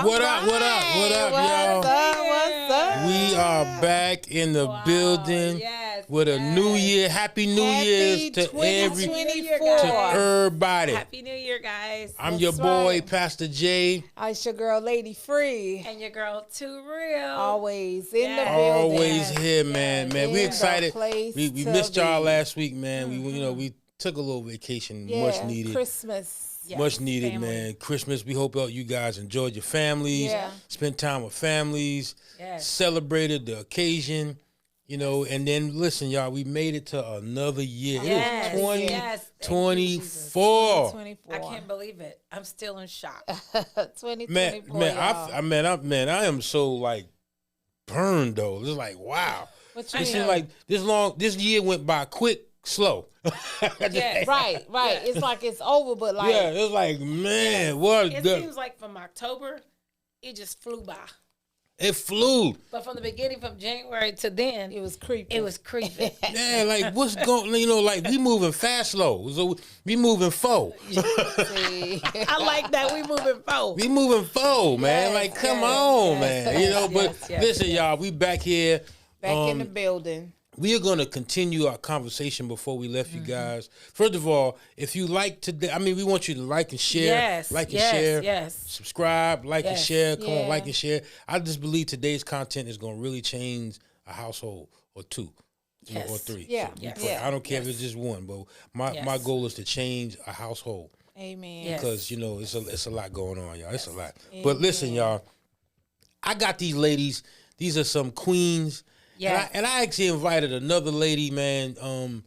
What up, y'all? What's up? We are back in the building with a new year. Happy New Year's to everybody. Happy New Year, guys. I'm your boy, Pastor J. It's your girl, Lady Free. And your girl, Too Real. Always in the building. Always here, man. We excited. We missed y'all be. last week, man. We took a little vacation, much needed. Christmas. Yes, much needed, family. man. Christmas, we hope you guys enjoyed your families, spent time with families, celebrated the occasion, and then listen, y'all, we made it to another year. Yes, it was yes. 2024. 2024. I can't believe it. I'm still in shock. 2024, man, I am so like burned though. It's like, wow. It seems like this year went by quick, slow. Yes. Right. It's like it's over, but like it was like, man, what? It seems like from October, it just flew by. It flew. But from the beginning, from January to then, it was creepy. It was creepy. Yeah, like what's going? Like we moving fast, slow. So we moving forward. I like that we moving forward. We moving forward, man. Like come on, man. But listen, y'all, we back here. Back in the building. We are going to continue our conversation before we left you guys. First of all, if you like today, we want you to like and share. Yes, share. Yes. Subscribe, like and share. Come on, like and share. I just believe today's content is going to really change a household or two. Or three. Yeah. I don't care if it's just one, but my goal is to change a household. Amen. Because, it's a lot going on, y'all. It's a lot. Amen. But listen, y'all, I got these ladies. These are some queens. Yeah, and I actually invited another lady, man, on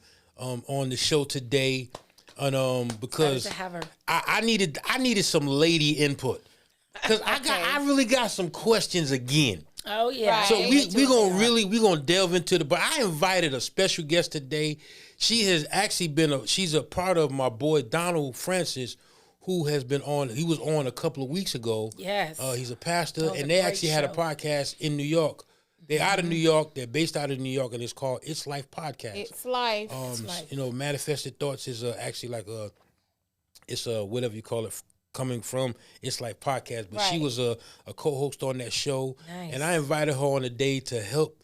the show today, and because to have her. I needed some lady input because I really got some questions again. Oh yeah. So we gonna delve into but I invited a special guest today. She has actually she's a part of my boy Donald Francis, who has been on. He was on a couple of weeks ago. Yes. He's a pastor, and they actually had a podcast in New York. They're out of New York. They're based out of New York, and it's called It's Life Podcast. It's Life. Manifested Thoughts is actually like it's whatever you call it, coming from It's Life Podcast. But she was a co-host on that show, and I invited her on today to help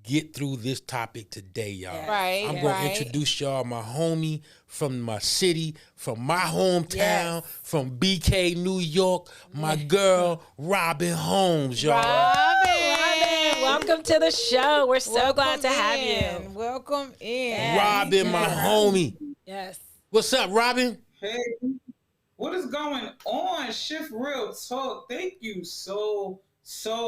get through this topic today, y'all. Yes. Right. I'm going to introduce y'all my homie from my city, from my hometown, from BK, New York, my girl, Robin Holmes, y'all. Robin, welcome to the show. We're so glad to have you. Welcome in. Yes. Robin, my homie. Yes. What's up, Robin? Hey, what is going on? Shift Real Talk. Thank you so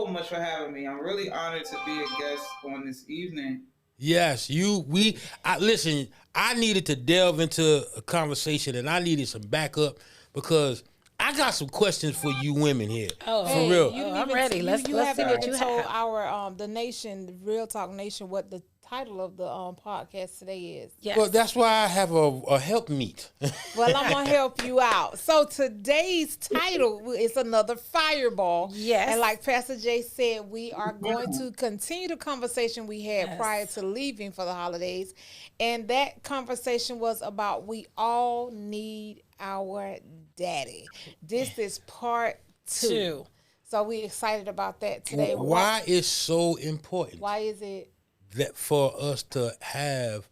much for having me. I'm really honored to be a guest on this evening. Yes, listen, I needed to delve into a conversation and I needed some backup because I got some questions for you women here. Oh, for real. I'm ready. Let's see what you told have. Our the nation, Real Talk Nation, what the title of the podcast today is. Yes. Well, that's why I have a help meet. Well, I'm gonna help you out. So today's title is another fireball. Yes. And like Pastor Jay said, we are going to continue the conversation we had prior to leaving for the holidays. And that conversation was about we all need our daddy. This is part 2. So we excited about that today. Why is so important? Why is it? That for us to have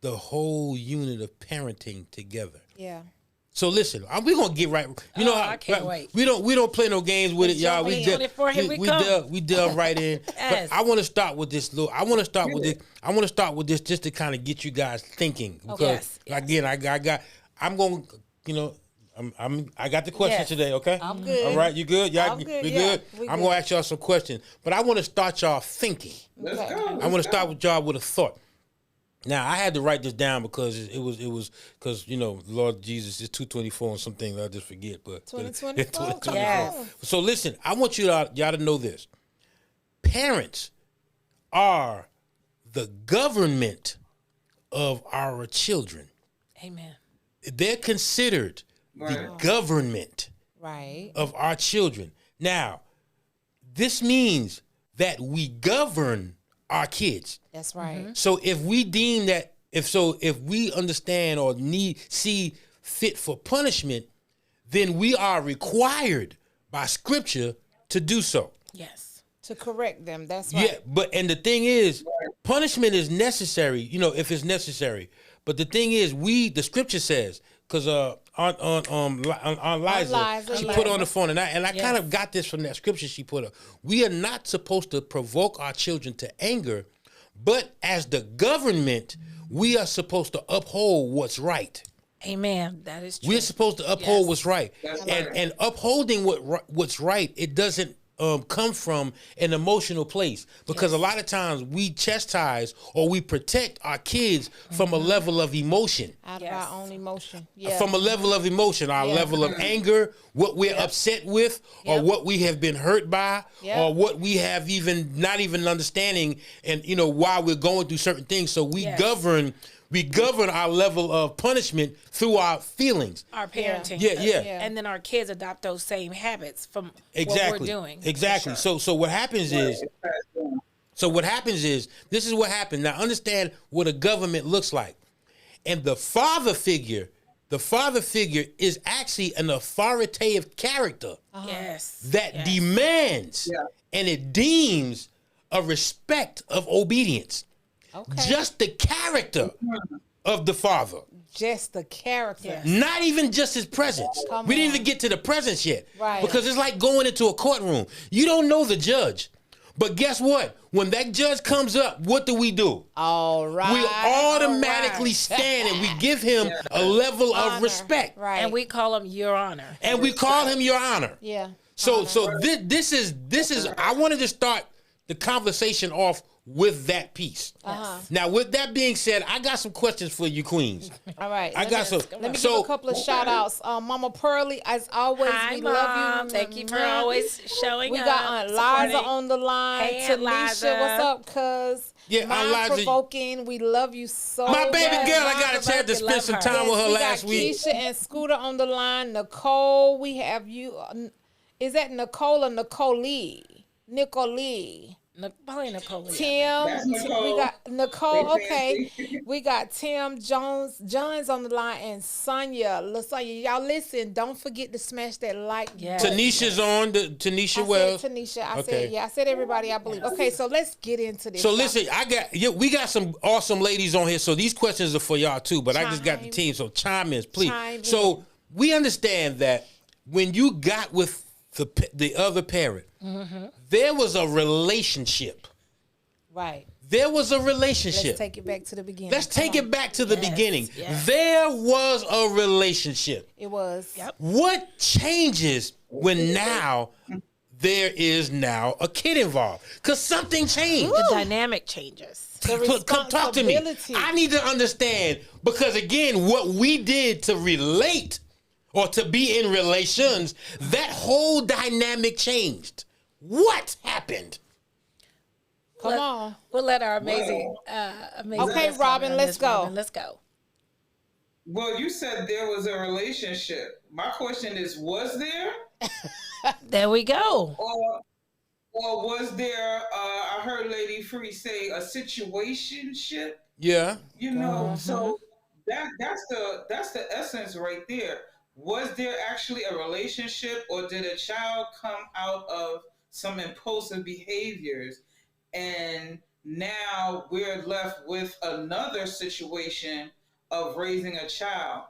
the whole unit of parenting together. Yeah. So listen, we're gonna get right. I can't wait. We don't play no games with it, y'all. We delve right in. Yes. But I want to start with this I want to start with this just to kind of get you guys thinking because again, I got the questions today, okay? I'm good. All right, you good? Y'all, I'm good. We Yeah, good? I'm going to ask y'all some questions. But I want to start y'all thinking. Let's go. I want to start with y'all with a thought. Now, I had to write this down because it was because, Lord Jesus, it's 224 and some things I just forget. But 2024. Yes. So listen, I want y'all to know this. Parents are the government of our children. Amen. They're considered the government of our children. Now, this means that we govern our kids. That's right. Mm-hmm. So if we deem that, if we understand or see fit for punishment, then we are required by Scripture to do so. Yes. To correct them. That's right. Yeah, but and the thing is, punishment is necessary. If it's necessary. But the thing is, the Scripture says, because on Liza, she put on the phone, and I kind of got this from that Scripture she put up. We are not supposed to provoke our children to anger, but as the government, we are supposed to uphold what's right. Amen. That is true. We're supposed to uphold what's right, and upholding what's right. It doesn't come from an emotional place, because a lot of times we chastise or we protect our kids from a level of emotion. Out of our own emotion. Yeah. From a level of emotion, our level of anger, what we're upset with, or what we have been hurt by, or what we have not even understanding, and why we're going through certain things. So we govern our level of punishment through our feelings. Our parenting. Yeah. And then our kids adopt those same habits from what we're doing. Exactly. So what happens is this is what happens. Now understand what a government looks like. And the father figure is actually an authoritative character that demands and it deems a respect of obedience. Okay. Just the character of the father. Just the character. Yes. Not even just his presence. We didn't even get to the presence yet. Right. Because it's like going into a courtroom. You don't know the judge. But guess what? When that judge comes up, what do? All right. We automatically stand and we give him a level of respect. Right. And we call him Your Honor. And we call him Your Honor. Yeah. So this is I wanted to start the conversation off with that piece. Now, with that being said, I got some questions for you, queens. All right. Let me give a couple of shout outs. Mama Pearly, as always, we love you. Thank you for always showing up. We got Aunt Liza on the line. Hey, Tanisha, what's up, cuz? Yeah, Mind provoking. We love you so much. My baby girl, I got a chance to spend some time with her last week. Keisha and Scooter on the line. Nicole, we have you. Is that Nicole or Nicole Lee? Nicole Lee. Probably Nicole. Tim, we got Nicole. Okay, we got Tim Jones on the line, and LaSonia. Y'all listen. Don't forget to smash that like. Yes. Tanisha's on. Tanisha Wells. Tanisha. I said everybody. I believe. Okay, so let's get into this. So listen, we got some awesome ladies on here. So these questions are for y'all too. But I just got the team. So chime in, please. So we understand that when you got with the other parent, there was a relationship. Right. There was a relationship. Let's take it back to the beginning. Let's take it back to the beginning. Yes. There was a relationship. It was. Yep. What changes when now there is now a kid involved? Because something changed. The dynamic changes. Come talk to me. I need to understand, because again, what we did to relate or to be in relations, that whole dynamic changed. What happened? Come on. We'll let our amazing Okay, Robin, let's go. Let's go. Well, you said there was a relationship. My question is, was there? There we go. Or was there, I heard Lady Free say, a situationship? Yeah. So that's the essence right there. Was there actually a relationship, or did a child come out of some impulsive behaviors, and now we're left with another situation of raising a child?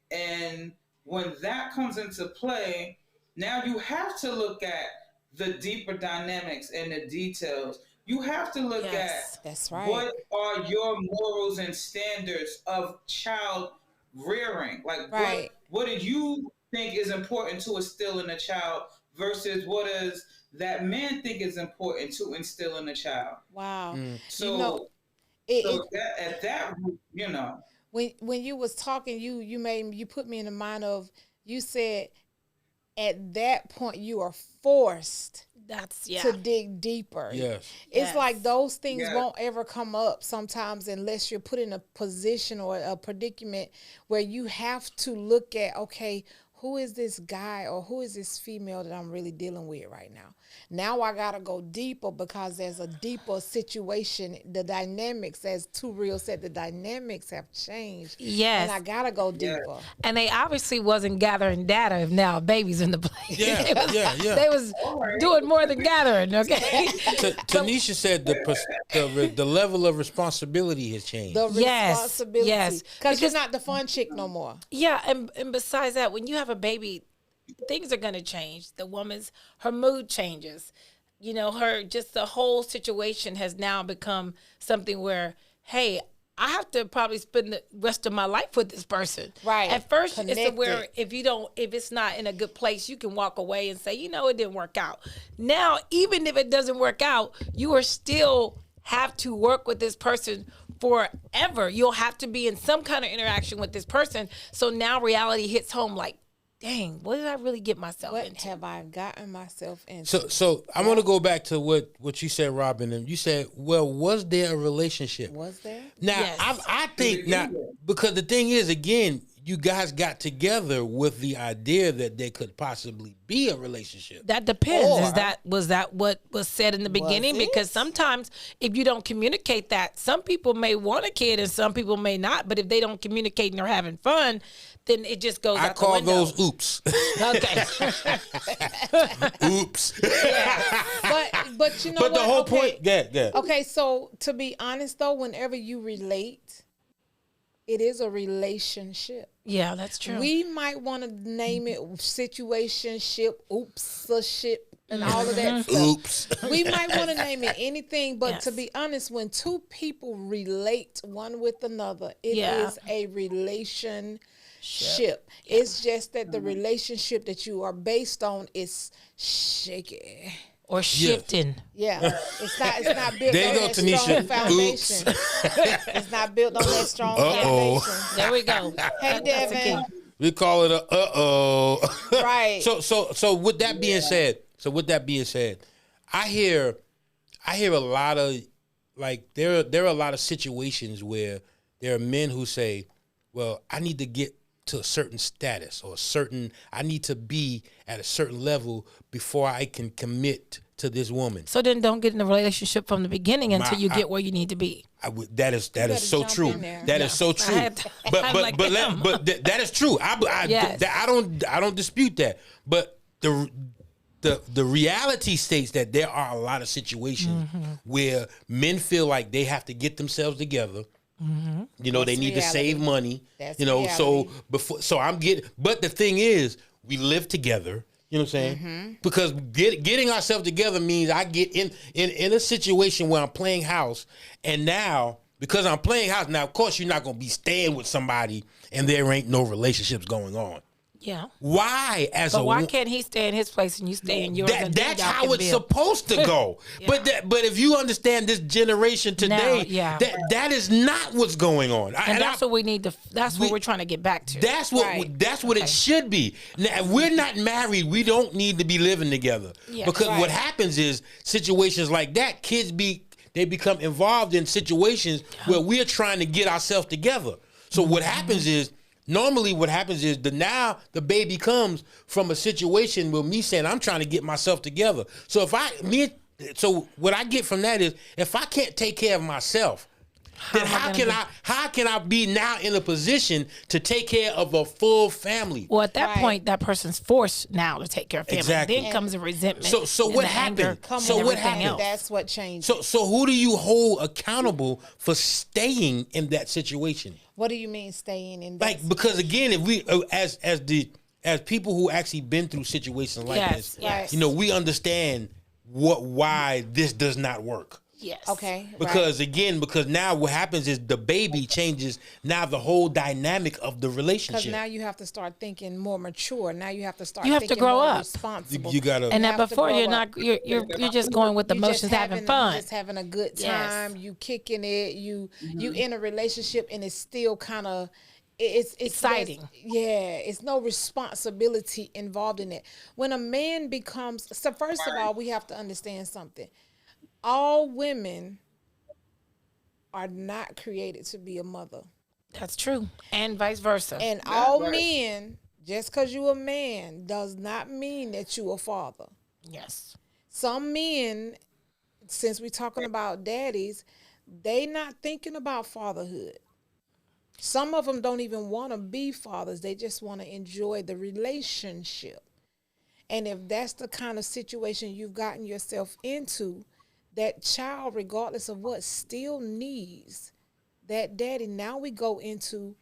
And when that comes into play, now you have to look at the deeper dynamics and the details. You have to look at that's right. What are your morals and standards of child rearing? Like, what do you think is important to instill in a child versus what does that man think is important to instill in a child? Wow. So, at that, when you was talking, you put me in the mind of, you said at that point you are forced to dig deeper. Yes. It's like those things won't ever come up sometimes unless you're put in a position or a predicament where you have to look at, okay, who is this guy or who is this female that I'm really dealing with right now? Now I gotta go deeper because there's a deeper situation. The dynamics, as Too Real said, the dynamics have changed. Yes. And I gotta go deeper. And they obviously wasn't gathering data if now a baby's in the place. Yeah, yeah. They was doing more than gathering, okay? Tanisha said the level of responsibility has changed. The Yes, responsibility. yes. Because you're not the fun chick no more. Yeah, and besides that, when you have a baby, things are going to change. Her mood changes. You know, the whole situation has now become something where, hey, I have to probably spend the rest of my life with this person. Right. At first, Connected. it's where if it's not in a good place, you can walk away and say, it didn't work out. Now, even if it doesn't work out, you are still have to work with this person forever. You'll have to be in some kind of interaction with this person. So now reality hits home like, dang, what did I really get myself What into? have I gotten myself into? So I want to go back to what you said, Robin. And you said, well, was there a relationship? Was there? Now, Yes. I think now, because the thing is, again, you guys got together with the idea that there could possibly be a relationship. That depends. Or- Was that what was said in the beginning? it? Because sometimes if you don't communicate that, some people may want a kid and some people may not. But if they don't communicate and they're having fun, then it just goes I out call the window. those oops. Okay. Oops. But you know But what? the whole Okay. point, yeah. Okay, so to be honest though, whenever you relate, it is a relationship. Yeah, that's true. We might want to name it situationship, oopsaship, and all of that stuff. Oops. We might want to name it anything, but Yes. to be honest, when two people relate one with another, it Yeah. is a relationship. It's just that the relationship that you are based on is shaky. or shifting. Yeah, it's not built There on you go, that Tanisha. strong foundation. It's not built on that strong Uh-oh. foundation. There we go. Hey, That's the key. Devin. We call it a uh-oh. Right. So with that being said, I hear a lot of, like, there are a lot of situations where there are men who say, well, I need to get to a certain status or I need to be at a certain level before I can commit to this woman. So then don't get in a relationship from the beginning until you get where you need to be. That is so jump true. in there. That is so true. I'm like them. But that is true. Yes. I don't dispute that. But the reality states that there are a lot of situations where men feel like they have to get themselves together. You know, they need to save money. That's you know, reality. so I'm getting. But the thing is, we live together. You know what I'm saying? Because getting ourselves together means I get in a situation where I'm playing house, and now because I'm playing house, now of course you're not gonna be staying with somebody and there ain't no relationships going on. Yeah. Why But why can't he stay in his place and you stay in yours? and then that's y'all how can it's build? supposed to go. But if you understand this generation today, yeah. that is not what's going on. And that's what we need to. That's what we're trying to get back to. That's what Right. that's what it should be. Now, if we're not married, we don't need to be living together. Yeah. Because Right. what happens is situations like that, they become involved in situations where we're trying to get ourselves together. So what happens is normally what happens is now the baby comes from a situation with me saying I'm trying to get myself together. So so what I get from that is if I can't take care of myself, then how can I be now in a position to take care of a full family? Well, at that Right. point, that person's forced now to take care of family. Exactly. Then comes the resentment. So and what the anger happened? and So what everything happened? else. That's what changed. So who do you hold accountable for staying in that situation? What do you mean staying in that? Like, because again, if we as people who actually been through situations like Yes, this, yes. you know, we understand why this does not work. Yes. Okay. Because now what happens is the baby changes now the whole dynamic of the Because relationship. now you have to start thinking more mature. Now you have to start. You have to thinking grow more up. Responsible. You gotta. And that have to before grow you're up. not you're just going with the You motions, just having fun. Just having a good Yes. time. You kicking it. You in a relationship and it's still kind of. It's Exciting. It's no responsibility involved in it. When a man becomes first of all, we have to understand something. All women are not created to be a mother. That's true. And vice versa. And all men Just because you a man does not mean that you a father. Yes. Some men, since we're talking about daddies, they not thinking about fatherhood. Some of them don't even want to be fathers. They just want to enjoy the relationship. And if that's the kind of situation you've gotten yourself into, that child, regardless of what, still needs that daddy. Now we go into,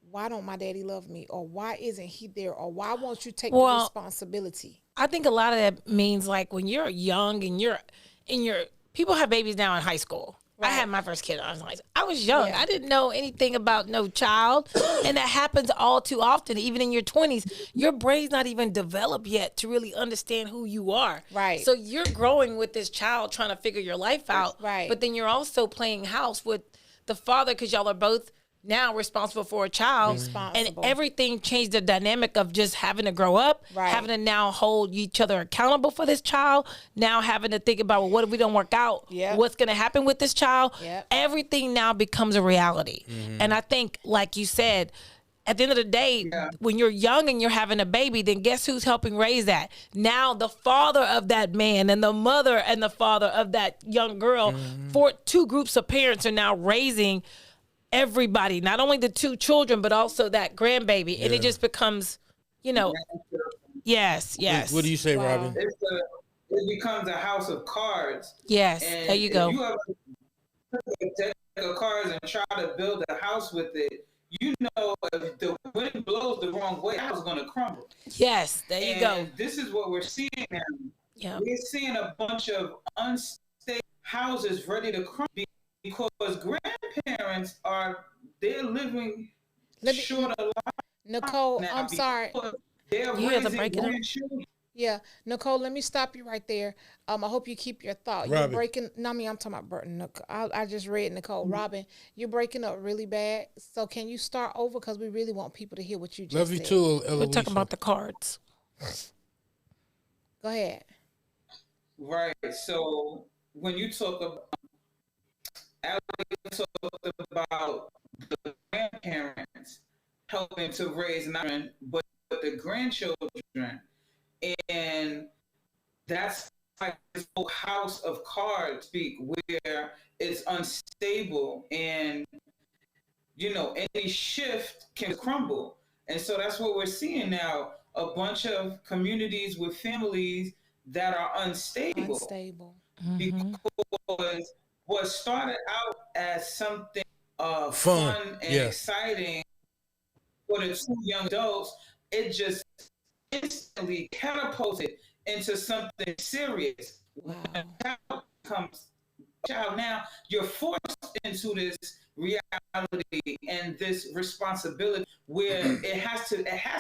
why don't my daddy love me? Or why isn't he there? Or why won't you take the responsibility? I think a lot of that means like when you're young and you're in your, people have babies now in high school. Right. I had my first kid. I was young. Yeah. I didn't know anything about no child. And that happens all too often. Even in your 20s, your brain's not even developed yet to really understand who you are. Right. So you're growing with this child trying to figure your life out. Right. But then you're also playing house with the father because y'all are both now responsible for a child. And everything changed the dynamic of just having to grow up, having to now hold each other accountable for this child, now having to think about, well, what if we don't work out? What's going to happen with this child? Everything now becomes a reality. And I think, like you said, at the end of the day, when you're young and you're having a baby, then guess who's helping raise that? Now the father of that man and the mother and the father of that young girl, for two groups of parents are now raising everybody, not only the two children, but also that grandbaby. And it just becomes, yes. What do you say, Robin? It becomes a house of cards. Yes, and there you go. You have a deck of cards and try to build a house with it. You know, if the wind blows the wrong way, the house is going to crumble. Yes, there you go. This is what we're seeing now. Yeah. We're seeing a bunch of unstable houses ready to crumble because grandparents they're living shorter lives. Nicole, now I'm sorry. They're raising grandchildren. Yeah, Nicole, let me stop you right there. I hope you keep your thought. Robin. You're breaking. No, I'm talking about Burton. Nicole, I just read Nicole. Robin, you're breaking up really bad. So can you start over? Because we really want people to hear what you just Love said. you too, Eloise. We're talking about the cards. Go ahead. Right. So when you talk about, Alex talked about the grandparents helping to raise children, but the grandchildren. And that's like this whole house of cards speak where it's unstable and, any shift can crumble. And so that's what we're seeing now, a bunch of communities with families that are unstable. Because what started out as something fun and exciting for the two young adults, it just instantly catapulted into something serious. Wow. When child now, you're forced into this reality and this responsibility where it has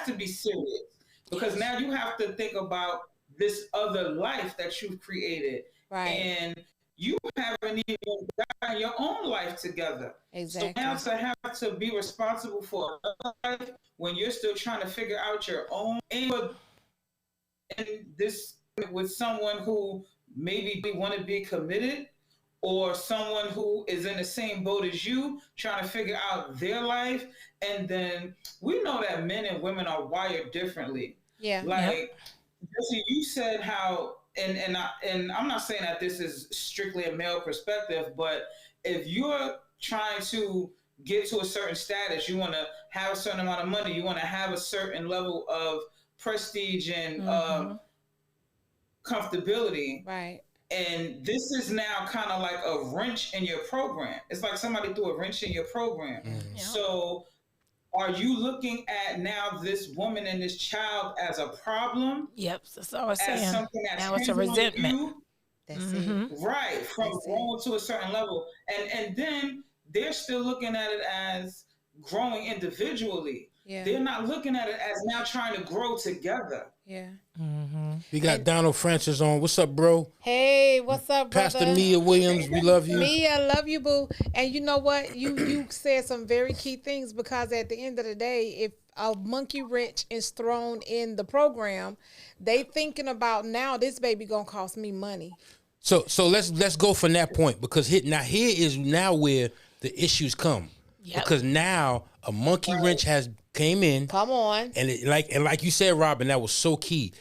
to be serious, because now you have to think about this other life that you've created, and you haven't even gotten your own life together. Exactly. So now to have to be responsible for a life when you're still trying to figure out your own, and this with someone who maybe want to be committed, or someone who is in the same boat as you, trying to figure out their life. And then we know that men and women are wired differently. Yeah. Like, Jesse, you said how, and I'm not saying that this is strictly a male perspective, but if you're trying to get to a certain status, you want to have a certain amount of money, you want to have a certain level of prestige and comfortability. Right. And this is now kind of like a wrench in your program. It's like somebody threw a wrench in your program. So are you looking at now this woman and this child as a problem? Yep, that's all I was saying. As something that's now it's a resentment. That's it. Right, from growing to a certain level. And then they're still looking at it as growing individually. Yeah. They're not looking at it as now trying to grow together. Yeah. We got Donald Francis on. What's up, bro? Hey, what's up, brother? Pastor Mia Williams, we love you. Mia, love you, boo. And you know what? You said some very key things, because at the end of the day, if a monkey wrench is thrown in the program, they thinking about, now this baby gonna cost me money. So let's go from that point, because here is where the issues come. Yep. Because now a monkey wrench has came in. Come on. And like you said, Robin, that was so key.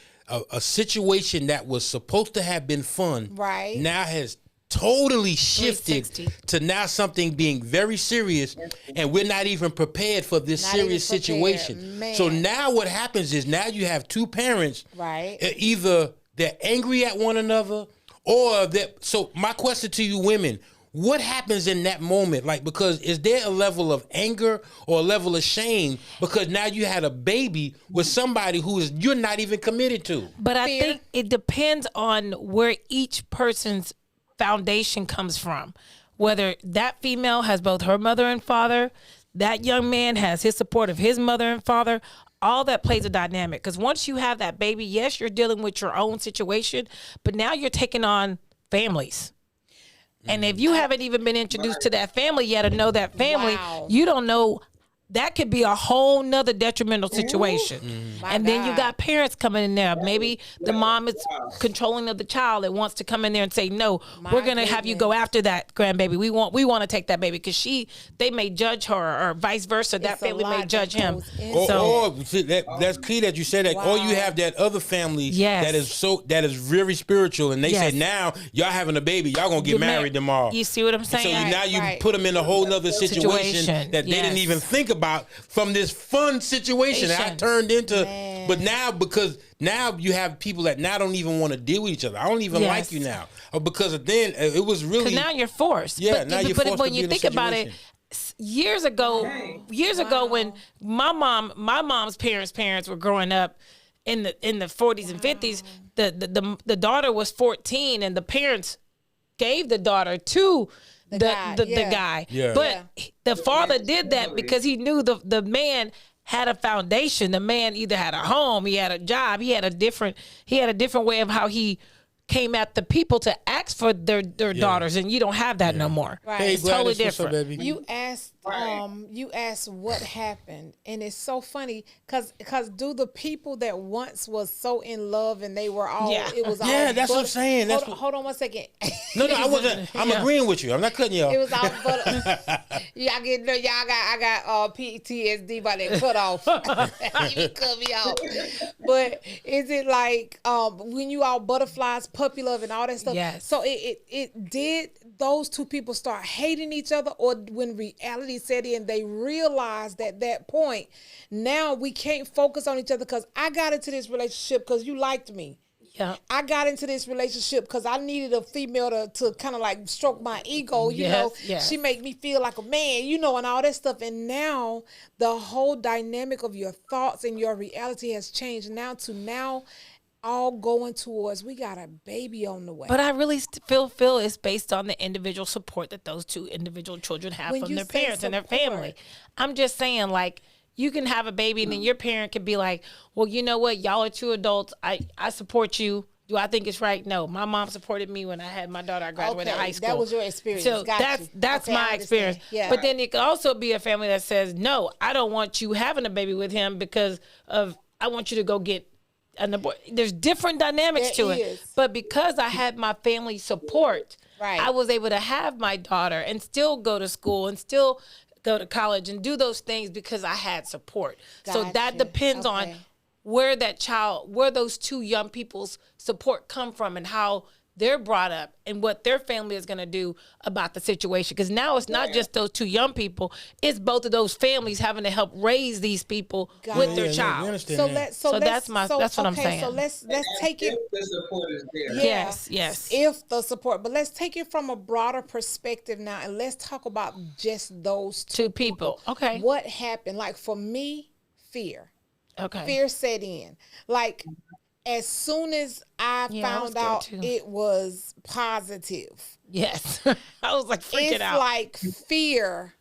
A situation that was supposed to have been fun, right, now has totally shifted to now something being very serious, and we're not even prepared for this serious situation. Man. So now what happens is now you have two parents, right? Either they're angry at one another, or that. So my question to you women, what happens in that moment? Like, because is there a level of anger or a level of shame because now you had a baby with somebody who is you're not even committed to? But I think it depends on where each person's foundation comes from. Whether that female has both her mother and father, that young man has his support of his mother and father. All that plays a dynamic, because once you have that baby, yes, you're dealing with your own situation, but now you're taking on families. And if you haven't even been introduced to that family yet or know that family, you don't know. That could be a whole nother detrimental situation. And then you got parents coming in there. Maybe the mom is controlling of the child that wants to come in there and say, no, we're going to have you go after that grandbaby. We want to take that baby, because they may judge her, or vice versa. That family may judge him. Or that's key that you said that. Or you have that other family that is very spiritual, and they say, now y'all having a baby, y'all going to get married tomorrow. You see what I'm saying? So now you put them in a whole nother situation that they didn't even think about from this fun situation that I turned into. But now, because now you have people that now don't even want to deal with each other. I don't even like you now. Because then it was really... Because now you're forced. Yeah, now you're forced to be in a situation. But when you think about it, years ago when my mom's parents were growing up in the 40s and 50s, the daughter was 14 and the parents gave the daughter to the guy. Yeah. But the father did that because he knew the man had a foundation. The man either had a home, he had a job, he had a different way of how he came at the people to ask for their daughters, and you don't have that no more. Right. Hey, it's totally different. Up, baby? You asked what happened, and it's so funny because do the people that once was so in love and they were all it was all that's what I'm saying. Hold on 1 second. No, I wasn't. I'm agreeing with you. I'm not cutting you off. It was all I got PTSD by that cut off. You cut me off. But is it like when you all butterflies, puppy love, and all that stuff? Yes. So it did those two people start hating each other, or when reality set in, they realized at that point, now we can't focus on each other because I got into this relationship because you liked me. Yeah. I got into this relationship because I needed a female to kind of like stroke my ego, you know. Yes. She make me feel like a man, you know, and all that stuff. And now the whole dynamic of your thoughts and your reality has changed now all going towards we got a baby on the way. But I really feel it's based on the individual support that those two individual children have from their parents and their family. I'm just saying, like, you can have a baby and then your parent could be like, well, you know what? Y'all are two adults. I support you. Do I think it's right? No. My mom supported me when I had my daughter. I graduated high school. That was your experience. So that's my experience. Yeah. But then it could also be a family that says, no, I don't want you having a baby with him because I want you to go get an abort. There's different dynamics to it. But because I had my family support, I was able to have my daughter and still go to school and still go to college and do those things because I had support. So that depends on where those two young people's support come from and how they're brought up and what their family is going to do about the situation. Because now it's not just those two young people, it's both of those families having to help raise these people with their child. That's what I'm saying. So let's take it. If the support is there. Yes. If the support, but let's take it from a broader perspective now, and let's talk about just those two people. Okay. What happened? Like for me, fear. Okay. Fear set in. Like as soon as I found out it was positive. Yes. I was like freaking out. It's like fear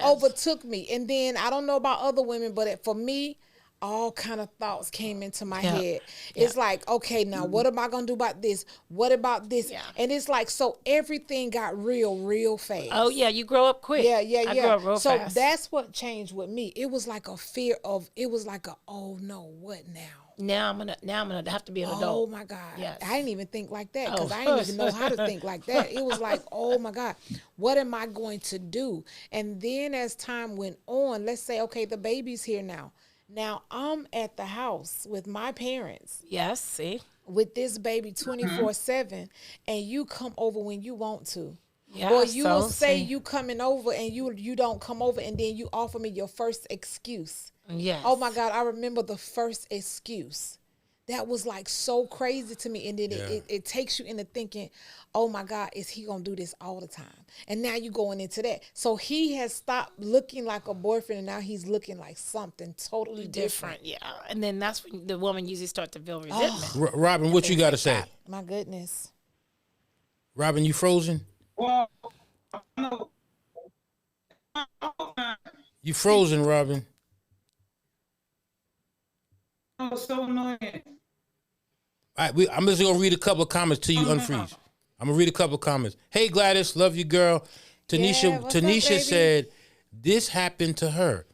overtook me. And then I don't know about other women, but for me, all kind of thoughts came into my Yeah. head. It's like, okay, now what am I gonna do about this? What about this? Yeah. And it's like, so everything got real fast. Oh yeah, you grow up quick. Yeah. I grew up real So fast. that's what changed with me. It was like a fear of. It was like a, oh no, what now? Now I'm gonna have to be an Oh adult. my God. Yes. I didn't even think like that because Oh. I didn't even know how to think like that. It was like, oh my God, what am I going to do? And then as time went on, let's say, okay, the baby's here now. Now I'm at the house with my parents Yes, see? with this baby 24/7, and you come over when you want to. Yeah. Or you will so, say see. you coming over and you don't come over, and then you offer me your first excuse. Yes. Oh my God, I remember the first excuse. That was like so crazy to me. And then it takes you into thinking, oh my God, is he going to do this all the time? And now you're going into that. So he has stopped looking like a boyfriend, and now he's looking like something totally different. different. Yeah. And then that's when the woman usually starts to feel resentment. Robin, what you got to say? My goodness. Robin, you frozen? Well, no. You frozen, Robin? Oh, so annoying. All right, I'm just gonna read a couple of comments till you unfreeze. I'm gonna read a couple of comments. Hey Gladys, love you, girl. Tanisha, Yeah, what's up, Tanisha baby? said this happened to her.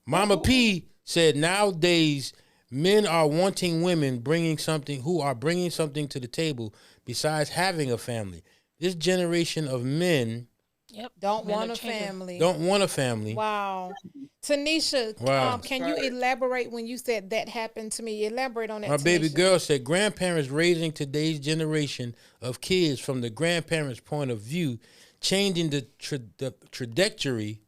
Mama P said nowadays men are wanting women who are bringing something to the table besides having a family. This generation of men Yep. Don't Men want are a changing. family. don't want a family. Wow. Tanisha, Wow. can you Sorry. elaborate when you said that happened to me? Elaborate on that, My baby Tanisha. girl said grandparents raising today's generation of kids from the grandparents' point of view, changing the trajectory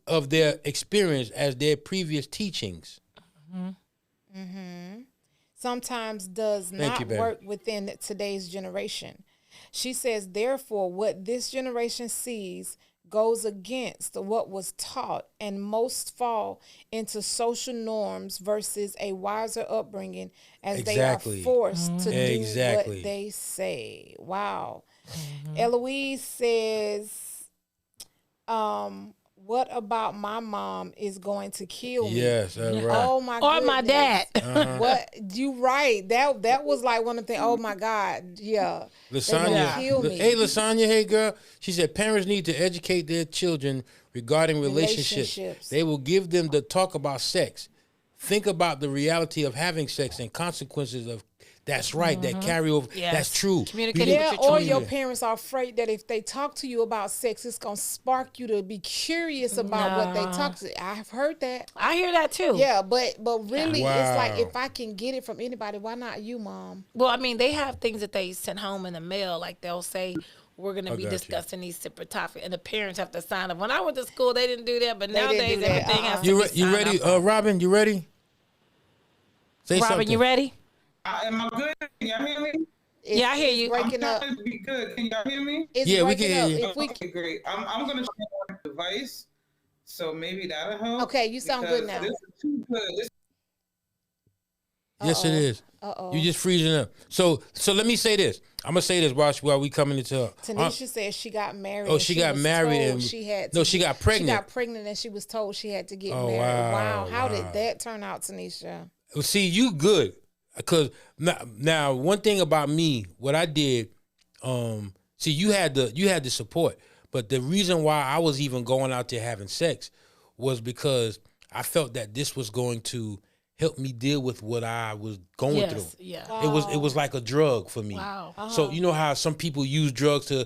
of their experience as their previous teachings. Sometimes does not you, baby. work within today's generation. She says, therefore, what this generation sees goes against what was taught, and most fall into social norms versus a wiser upbringing as Exactly. they are forced to do Exactly. what they say. Wow. Eloise says, what about my mom is going to kill me? Yes, that's right. Oh my Or my goodness. dad. What you right? That was like one of the things. Oh my God, yeah. They gonna Lasagna, kill me. hey Lasagna, hey girl. She said parents need to educate their children regarding relationships. Relationships. They will give them the talk about sex. Think about the reality of having sex and consequences of. That's right. That carry over. Yes. That's true. Communicate We with Yeah, didn't- your or children. your parents are afraid that if they talk to you about sex, it's gonna spark you to be curious about what they talk to. I've heard that. I hear that too. Yeah, but really, it's like Wow. if I can get it from anybody, why not you, Mom? Well, I mean, they have things that they send home in the mail. Like they'll say, we're going to be got you. discussing these separate topics. And the parents have to sign up. When I went to school, they didn't do that. But They didn't nowadays, do that. everything has to You, be re- you signed ready, up on. Robin? You ready? Say Robin, something. you ready? Am I good? Can y'all hear me? Yeah, I hear you. Breaking I'm up. trying to be good. Can y'all hear me? It's Yeah, we breaking can up. hear you. If we Okay, great. I'm gonna share my device, so maybe that'll help. Okay, you sound good because now. This is too good. This Yes, it is. You just freezing up. So let me say this. I'm gonna say this while we coming into. Tanisha said she got married. Oh, and she got was married told and- she had. no, she got pregnant. She got pregnant and she was told she had to get Oh, married. wow, How wow. did that turn out, Tanisha? See, you good, because now one thing about me, what I did, see, you had the support, but the reason why I was even going out there having sex was because I felt that this was going to help me deal with what I was going Yes, through. yeah. It was like a drug for me. Wow. So you know how some people use drugs to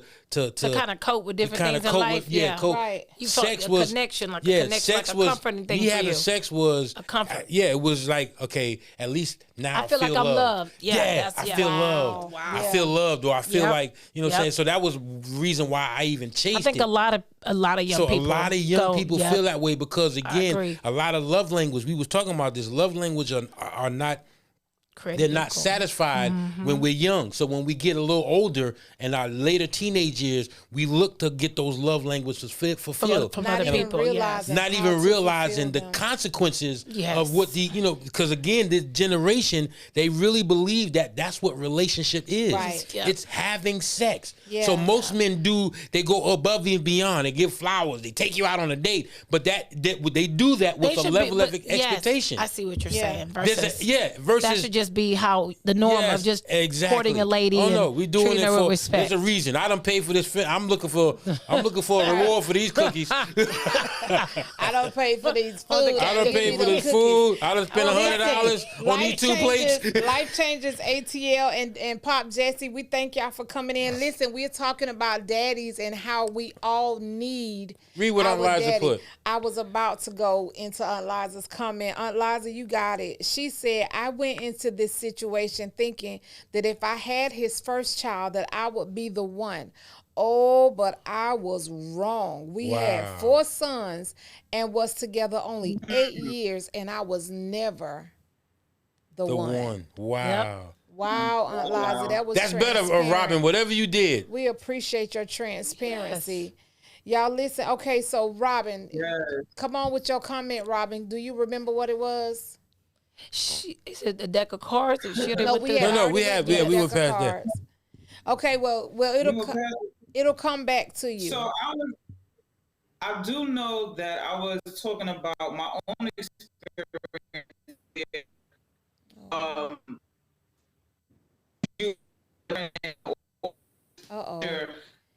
kind of cope with different kinda things in cope life. with- yeah, cope. Right. You felt Sex a was connection, like a yeah, connection, sex like a was comforting thing me for having you. sex was A comfort. Yeah, it was like okay, at least now I feel like I'm loved. Yeah, that's- I yeah. feel Wow. loved. Wow. I feel loved, or I feel Yep. like you know what I'm Yep. saying. So that was the reason why I even chased I think it. a lot of young So people. a lot of young go, people yep. feel that way because again, agree. a lot of love language. We was talking about this. Love language are not They're not satisfied when we're young. So when we get a little older and our later teenage years, we look to get those love languages fulfilled. From other people, Not even realizing the consequences of what because again, this generation, they really believe that that's what relationship is. Right. Yep. It's having sex. Yeah. So most men they go above and beyond. They give flowers. They take you out on a date. But they do that with a level of expectation. I see what you're saying. Versus that should just be how the norm of just courting a lady. Oh no, we doing it for respect. There's a reason. I don't pay for this. I'm looking for a reward for these cookies. I don't pay for these food. I don't pay for this food. I don't spend $100 on these 2 plates. Life Changes ATL and Pop Jesse, we thank y'all for coming in. Listen, we're talking about daddies and how we all need. Read what Aunt Liza put. I was about to go into Aunt Liza's comment. Aunt Liza, you got it. She said, I went into this situation thinking that if I had his first child, that I would be the one. Oh, but I was wrong. We had 4 sons and was together only 8 years, and I was never the one. Wow. Yep. Wow, Aunt Liza, That's better, Robin. Whatever you did. We appreciate your transparency. Y'all listen. Okay, so Robin, come on with your comment, Robin. Do you remember what it was? Is it a deck of cards? Or we went past that. Okay, well, it'll come back to you. So I do know that I was talking about my own experience.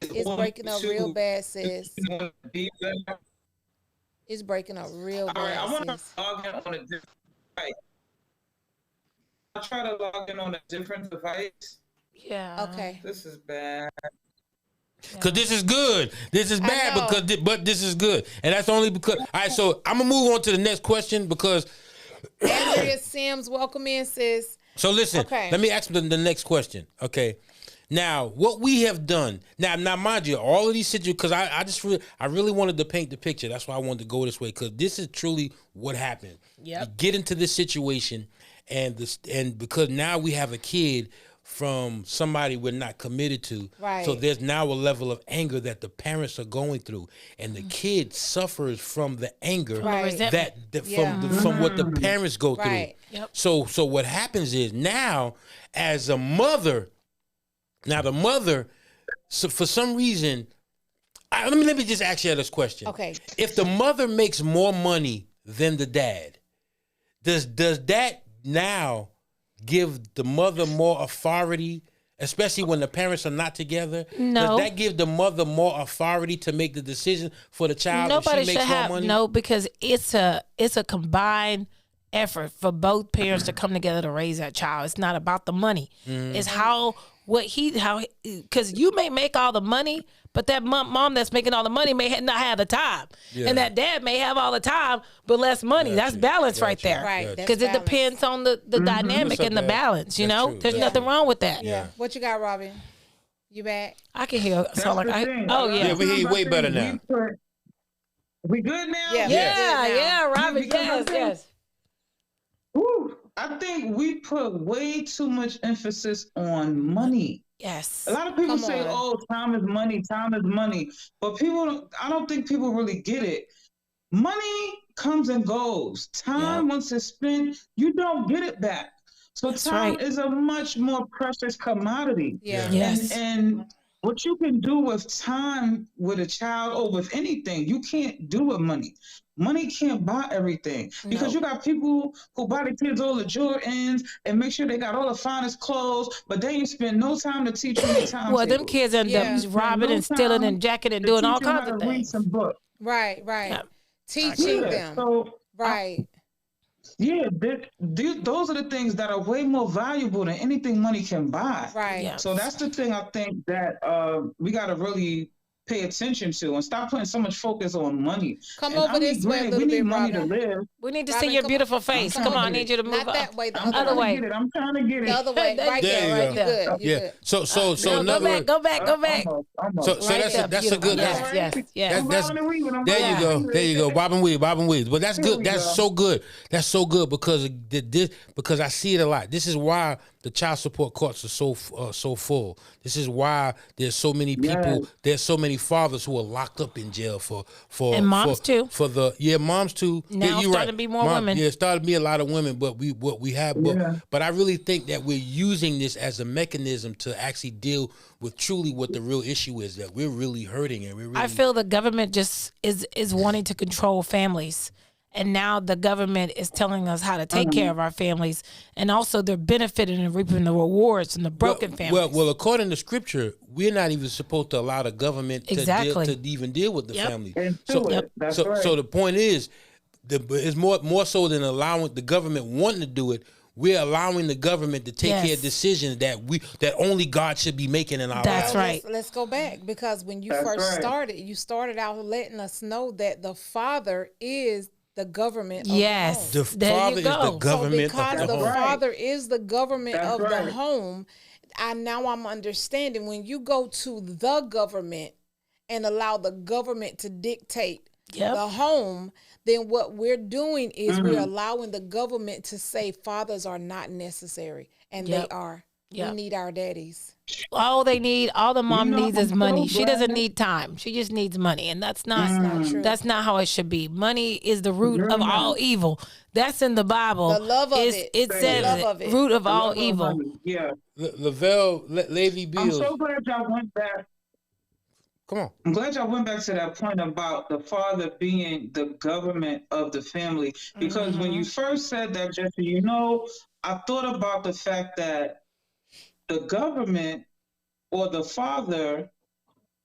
It's breaking up real bad, sis. It's breaking up real bad. All right, I want to log in on a different device. I try to log in on a different device. Yeah. Okay. This is bad. Because this is good. This is bad but this is good. And that's only because... All right, so I'm going to move on to the next question because... Andrea Sims, welcome in, sis. So listen, let me ask the next question. Okay. Now, what we have done... Now mind you, all of these situations... Because I really wanted to paint the picture. That's why I wanted to go this way. Because this is truly what happened. Yep. You get into this situation and because now we have a kid... from somebody we're not committed to. Right. So there's now a level of anger that the parents are going through. And the kid suffers from the anger from what the parents go through. Right. Yep. So what happens is now as a mother, so for some reason, let me just ask you this question. Okay. If the mother makes more money than the dad, does that now give the mother more authority, especially when the parents are not together? No. Does that give the mother more authority to make the decision for the child? Nobody if she should makes have more money? no, because it's a combined effort for both parents to come together to raise that child. It's not about the money. It's because you may make all the money, but that mom that's making all the money may not have the time. Yeah. And that dad may have all the time, but less money. That's balance right there. Right. Because it depends on the dynamic and the balance, you know? True. There's nothing wrong with that. Yeah. What you got, Robin? You back? I can hear sound like Yeah, we hear you way better now. We good now? Yeah, Robin, yes. Woo. I think we put way too much emphasis on money. Yes. A lot of people say, "Oh, time is money. Time is money," but I don't think people really get it. Money comes and goes. Time, once it's spent, you don't get it back. So time is a much more precious commodity. Yeah. Yes. And what you can do with time with a child or with anything, you can't do with money. Money can't buy everything because you got people who buy the kids all the Jordans and make sure they got all the finest clothes, but they ain't spend no time to teach them the time. Well, them kids end up robbing and stealing and jacking and doing all kinds of things. Right. Yeah. Teaching them. So, right. Those are the things that are way more valuable than anything money can buy. Right. Yeah. So that's the thing I think that we got to really pay attention to, and stop putting so much focus on money. Come And over this way a granted, we little need bit, money Robin. to live. We need to Robin, see your come beautiful on. face. I'm Come trying on, to I need you to move Not up. that way, the I'm other Other way. way. I'm trying to get it. The other way, There you right go. there, There right? you You go. good? You Yeah. good? So No, in go other back, words, go back, go back. Almost. so Right that's there, that's a good. beautiful. That's, Yes. That's I'm Robin and there you go. Reed. There you go. Robin Williams. But that's There good. we That's go. so good. That's so good because because I see it a lot. This is why the child support courts are so full. This is why there's so many people. Yes. There's so many fathers who are locked up in jail for And moms too. For moms too. Now you're starting to be more women. Yeah, it's starting to be a lot of women. But what we have. Yeah. But I really think that we're using this as a mechanism to actually deal with truly what the real issue is, that we're really hurting and we're really. I feel the government just is wanting to control families. And now the government is telling us how to take care of our families, and also they're benefiting and reaping the rewards from the broken families. Well, according to scripture, we're not even supposed to allow the government Exactly. to even deal with the Yep. families. And So, do it. That's right. so the point is, it's more so than allowing the government wanting to do it. We're allowing the government to take Yes. care of decisions that only God should be making in our That's lives. right. Let's go back, because when you That's first right. started, you started out letting us know that the father is the government of Yes. the home. The There you father is go. the government so because of the the home. father is the government That's of right. the home, I'm understanding when you go to the government and allow the government to dictate Yep. the home, then what we're doing is we're allowing the government to say fathers are not necessary, and Yep. they are. Yep. We need our daddies. All the mom You know, needs is I'm money. so She doesn't glad- need time. She just needs money, and that's not Not true. that's not how it should be. Money is the root You're of right. all evil. That's in the Bible. The love of It's- it. It The says love it. of it. Root of I all love evil. money. Yeah. Lavelle Levy I'm Bills. so glad y'all went back. Come on. I'm glad y'all went back to that point about the father being the government of the family. Because when you first said that, Jesse, I thought about the fact that the government or the father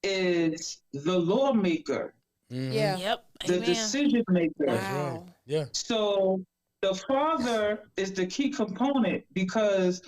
is the lawmaker, Yeah. Yep. the Amen. decision maker. Wow. Yeah. So the father is the key component, because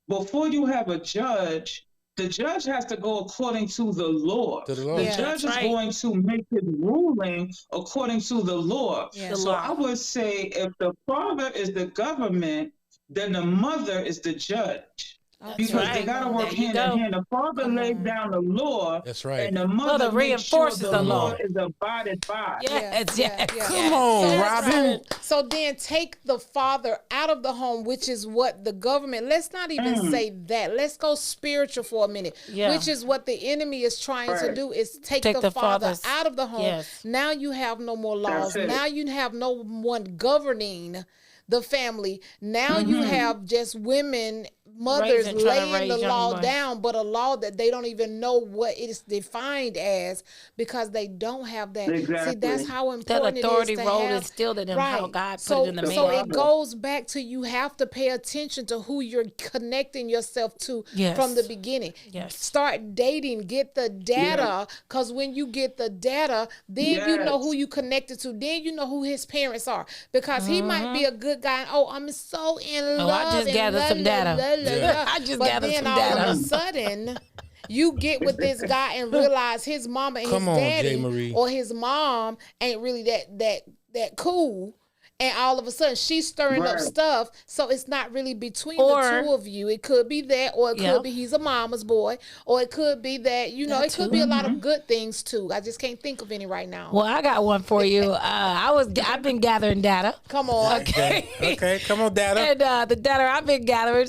before you have a judge, the judge has to go according to the law. To the law. The Yeah, judge that's is right. going to make his ruling according to the law. Yeah. The So law. I would say if the father is the government, then the mother is the judge. Because right. they got to work There you hand go. in hand. The father laid down the law, That's right. and the mother Mother makes sure reinforces the law. is abided by. Yes, yes. Come on, So- Robin. So then take the father out of the home, which is what the government, let's not even say that. Let's go spiritual for a minute, Yeah. which is what the enemy is trying to Right. do, is take Take the the father fathers. out of the home. Yes. Now you have no more laws. That's it. Now you have no one governing the family. Now you have just women, mothers Trying to laying raise the young law boys. down, but a law that they don't even know what it is defined as, because they don't have that. See, Exactly. that's how That important authority it is to role have, instilled in them, how God put so, it in the so man. it goes back to, you have to pay attention to who you're connecting yourself to Yes. from the beginning. Yes. Start dating, get the data, because when you get the data, then you know Yes. who you connected to. Then you know who his parents are, because he might be a good guy. And, oh, I'm so in love. I just and gathered la, some la, data. la, la, Yeah. la. I just But gathered then some all data. of a sudden, you get with this guy and realize his mama and Come his on, daddy J. Marie. or his mom ain't really that cool. And all of a sudden she's stirring up Right. stuff. So it's not really between Or- the two of you. It could be that, or it Yeah. could be he's a mama's boy, or it could be that, That it could too. be a lot of good things too. I just can't think of any right now. Well, I got one for you. I've been gathering data. Come on. Okay. Come on, Dada. And the data I've been gathering,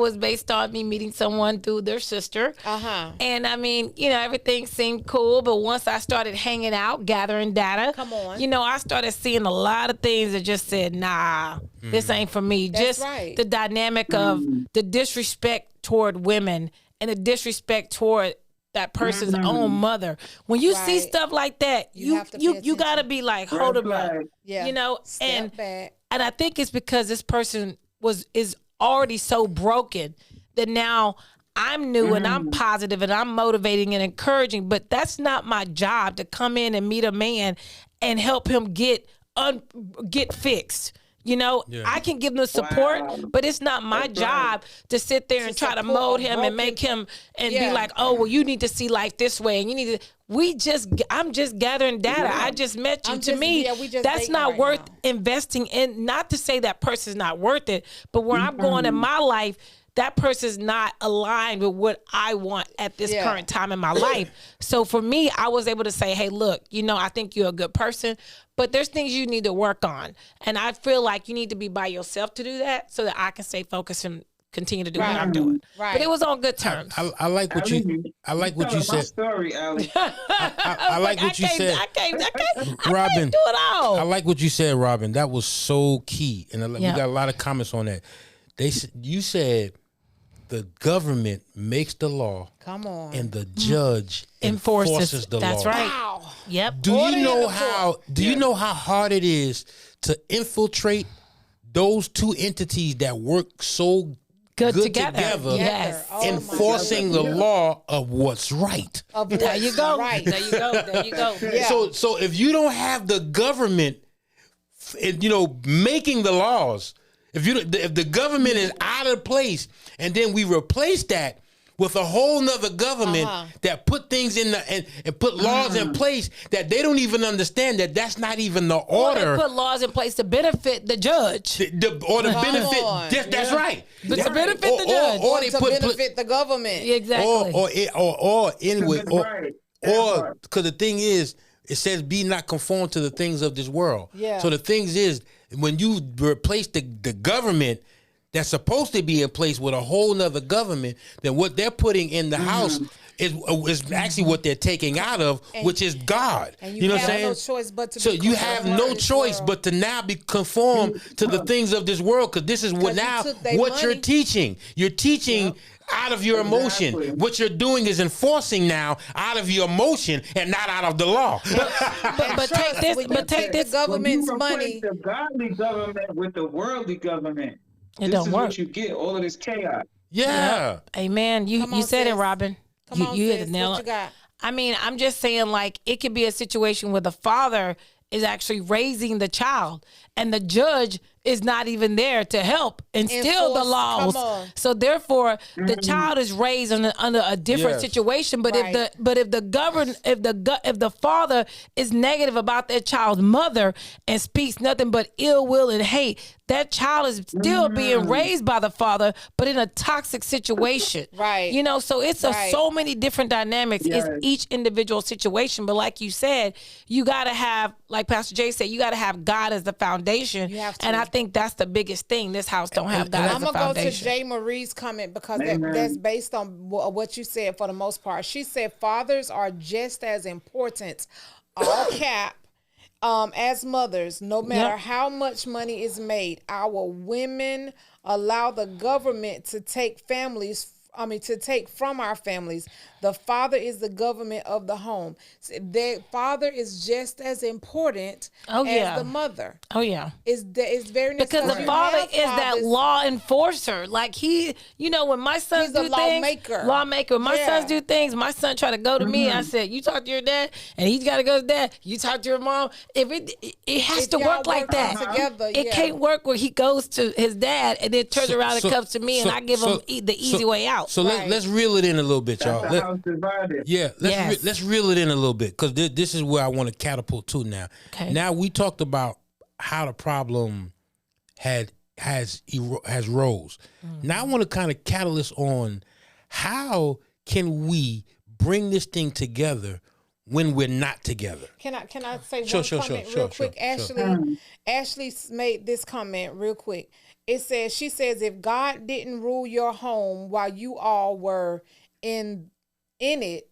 was based on me meeting someone through their sister. Uh-huh. And I mean, everything seemed cool. But once I started hanging out, gathering data, Come on. I started seeing a lot of things that just said, nah, this ain't for me. That's Just right. the dynamic of the disrespect toward women and the disrespect toward that person's own mother. When you see Right. stuff like that, You you have to pay you gotta attention. be like, hold Red them up. flag. Yeah. Step and back. and I think it's because this person is already so broken that now I'm new and I'm positive and I'm motivating and encouraging, but that's not my job to come in and meet a man and help him get fixed. I can give him support, Wow. but it's not my That's job to sit there and try to support mold a him and broken- make him and Yeah. be like, oh, well, you need to see life this way and you need to. I'm just gathering data. I just met you. To me, that's not worth investing in. Not to say that person's not worth it, but where I'm going in my life, that person's not aligned with what I want at this current time in my life. So for me, I was able to say, hey, look, I think you're a good person, but there's things you need to work on. And I feel like you need to be by yourself to do that so that I can stay focused and continue to do what I'm doing. Right. But it was on good terms. I like what you said. Sorry, Allie. I like what you said. I can't Robin, do it all. I like what you said, Robin. That was so key. And we got a lot of comments on that. You said the government makes the law. Come on. And the judge enforces the law. That's right. Wow. Yep. Do you know how hard it is to infiltrate those two entities that work so good together yes. enforcing the law of what's right? There you go. Right. There you go. Yeah. So if you don't have the government, making the laws, if the government is out of place, and then we replace that with a whole nother government that put things in and put laws in place that they don't even understand, that's not even the order. Or they put laws in place to benefit the judge. That's right. But to benefit the judge. Or to benefit the government. Exactly. Or anyway, or because the thing is, it says be not conformed to the things of this world. Yeah. So the things is, when you replace the government that's supposed to be in place with a whole nother government, then what they're putting in the house is actually what they're taking out of, which is God. And you know what I'm saying? No choice but to so you have no choice but to now be conformed to the things of this world, because this is what you're teaching. You're teaching out of your emotion. What you're doing is enforcing now out of your emotion and not out of the law. But take this government's money. The godly government with the worldly government. It don't work. What you get, all of this chaos. Yeah. Yep. Amen. You said it, Robin. You hit the nail. What you got? I mean, I'm just saying, like, it could be a situation where the father is actually raising the child and the judge is not even there to help instill the laws. So therefore, the child is raised under a different situation. But if the father is negative about their child's mother and speaks nothing but ill will and hate, that child is still being raised by the father, but in a toxic situation. Right. So it's so many different dynamics. It's each individual situation. But like you said, you got to have, like Pastor Jay said, you got to have God as the foundation. You have to. And I think that's the biggest thing. This house don't have God as the foundation. I'm going to go to Jay Marie's comment because that's based on what you said for the most part. She said fathers are just as important, all cap, as mothers, no matter how much money is made. Our women allow the government to take from our families. The father is the government of the home. The father is just as important as the mother. Oh yeah, it's very necessary. Because the father is that law enforcer. Like when my sons do things, lawmaker. My sons do things. My son try to go to me. I said, "You talk to your dad," and he's got to go to dad. You talk to your mom. If it has to work like that together, it can't work where he goes to his dad and then turns around and comes to me and I give him the easy way out. So let's reel it in a little bit, y'all. Let's reel it in a little bit, because this is where I want to catapult to now. Okay. Now we talked about how the problem has rose. Now I want to kind of catalyst on how can we bring this thing together when we're not together. Can I say one comment real quick? Ashley made this comment real quick. She says, if God didn't rule your home while you all were in it,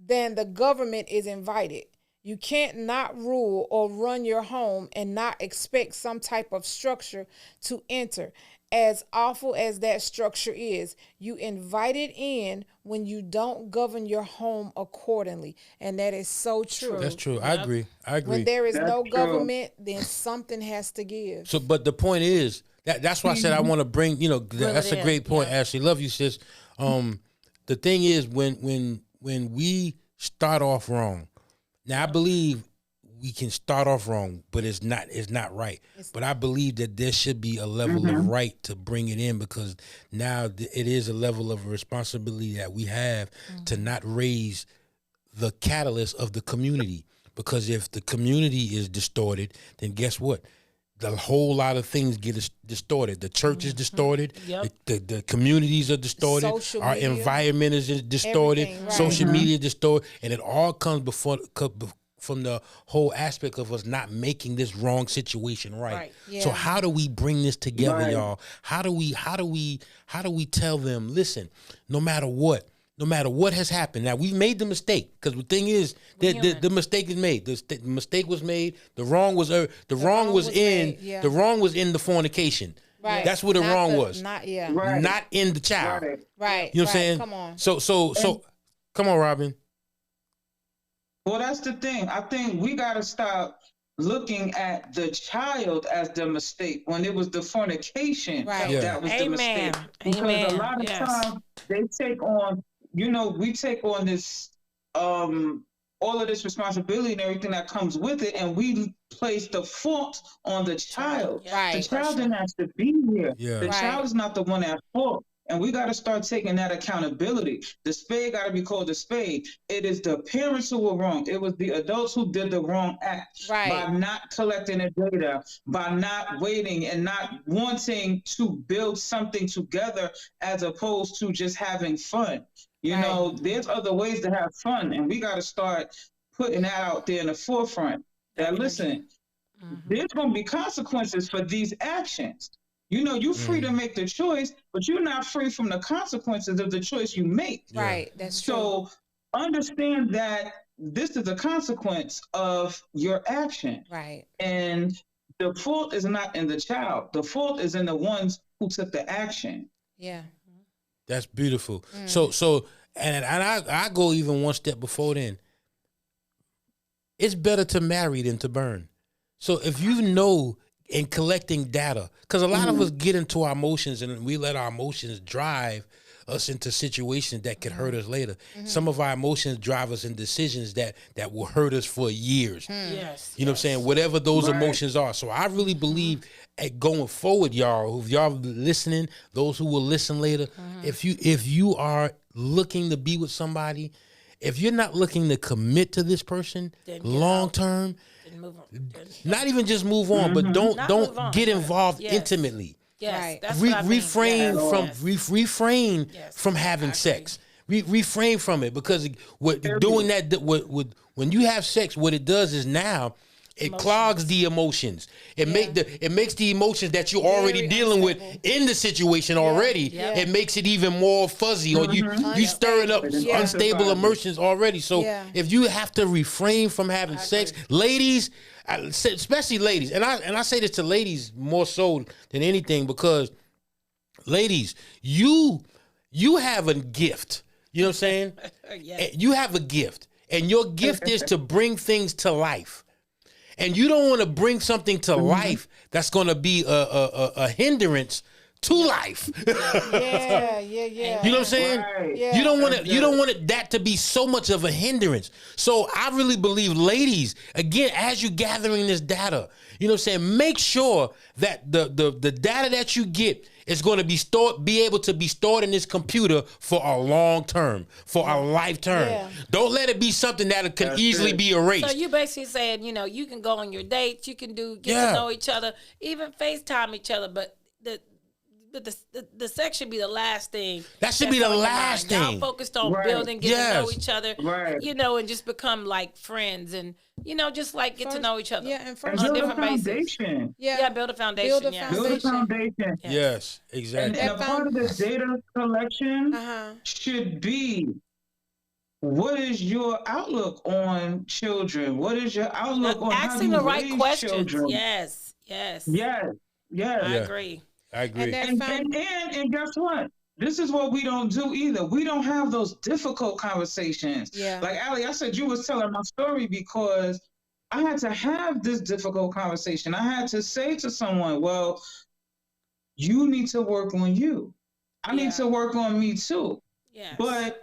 then the government is invited. You can't not rule or run your home and not expect some type of structure to enter. As awful as that structure is, you invite it in when you don't govern your home accordingly. And that is so true. That's true. I agree. When there is no government, then something has to give. So, but the point is, that's why I said I want to bring, that's a great point, Ashley. Love you, sis. The thing is, when we start off wrong, now I believe we can start off wrong, but it's not right. But I believe that there should be a level of right to bring it in, because now it is a level of responsibility that we have to not raise the catalyst of the community. Because if the community is distorted, then guess what? The whole lot of things get distorted. The church is distorted. Yep. The communities are distorted. Social Our media. environment is distorted. Everything, right. Social media is distorted. And it all comes from the whole aspect of us not making this wrong situation right. Right. Yeah. So how do we bring this together, Right. y'all? How do we tell them, listen, no matter what has happened. Now we've made the mistake, because the thing is that the mistake is made. The mistake was made. The wrong was in made, yeah. the wrong was in the fornication. Right. That's where the Not wrong was. Not yeah. Right. Not in the child. Right. Right. You know what I'm right. saying? Come on. So come on, Robin. Well, that's the thing. I think we got to stop looking at the child as the mistake when it was the fornication Right. Yeah. that was the Amen. mistake. Because Amen. a lot of Yes. times they take on, we take on this, all of this responsibility and everything that comes with it, and we place the fault on the child. Right. The child didn't have to be here. Yeah. The Right. child is not the one at fault. And we got to start taking that accountability. The spade got to be called a spade. It is the parents who were wrong. It was the adults who did the wrong act Right. by not collecting the data, by not waiting and not wanting to build something together as opposed to just having fun. There's other ways to have fun, and we got to start putting that out there in the forefront. That listen, there's going to be consequences for these actions. You're free to make the choice, but you're not free from the consequences of the choice you make. Yeah. Right. That's true. So understand that this is a consequence of your action. Right. And the fault is not in the child. The fault is in the ones who took the action. Yeah. That's beautiful. And I go even one step before then. It's better to marry than to burn. So if you know in collecting data, because a lot of us get into our emotions and we let our emotions drive us into situations that could hurt us later. Some of our emotions drive us in decisions that will hurt us for years. Yes. You know what I'm saying? Whatever those Right. emotions are. So I really believe at going forward, y'all, if y'all listening, those who will listen later, if you are looking to be with somebody, if you're not looking to commit to this person Then get long out. term, Move on. not even just move on, but don't Not move on, get involved yes. intimately. Yes. Right. That's what I mean. Refrain Yes. from Yes. refrain Yes. from having I sex. Refrain from it, because doing that when you have sex, what it does is now it clogs the emotions. It makes the emotions that you're already Very dealing with unstable. in the situation already. Yeah. It makes it even more fuzzy, or you stirring up Yeah. unstable emotions already. So Yeah. if you have to refrain from having sex, ladies, especially ladies, and I say this to ladies more so than anything, because ladies, you have a gift. You know what I'm saying? Yes. You have a gift, and your gift is to bring things to life. And you don't want to bring something to life that's going to be a hindrance to life. Yeah. You know what I'm saying? Right. Yeah. You don't want that to be so much of a hindrance. So I really believe, ladies, again, as you're gathering this data, you know what I'm saying, make sure that the data that you get is going to be able to be stored in this computer for a long term, for a lifetime. Yeah. Don't let it be something that can That's easily it. be erased. So you basically saying, you can go on your dates, you can get Yeah. to know each other, even FaceTime each other, but the sex should be the last thing. That should that's be the on your last mind. Y'all thing. focused on Right. building, getting to know Yes. each other, Right. and just become like friends and, just like get to know each other. Yeah, and And first, On build a different bases. foundation. Yeah, build a foundation. Build a yeah. Build a Foundation. foundation. Yes, And, exactly. and a part of the data collection Uh-huh. should be, what is your outlook on children? What is your outlook on how Asking you the right raise questions. children? Yes. Yes. I Yeah. agree. I agree. And that And guess what? This is what we don't do either. We don't have those difficult conversations. Yeah. Like Ali, I said you was telling my story because I had to have this difficult conversation. I had to say to someone, well, you need to work on you. I Yeah. need to work on me too. Yes. But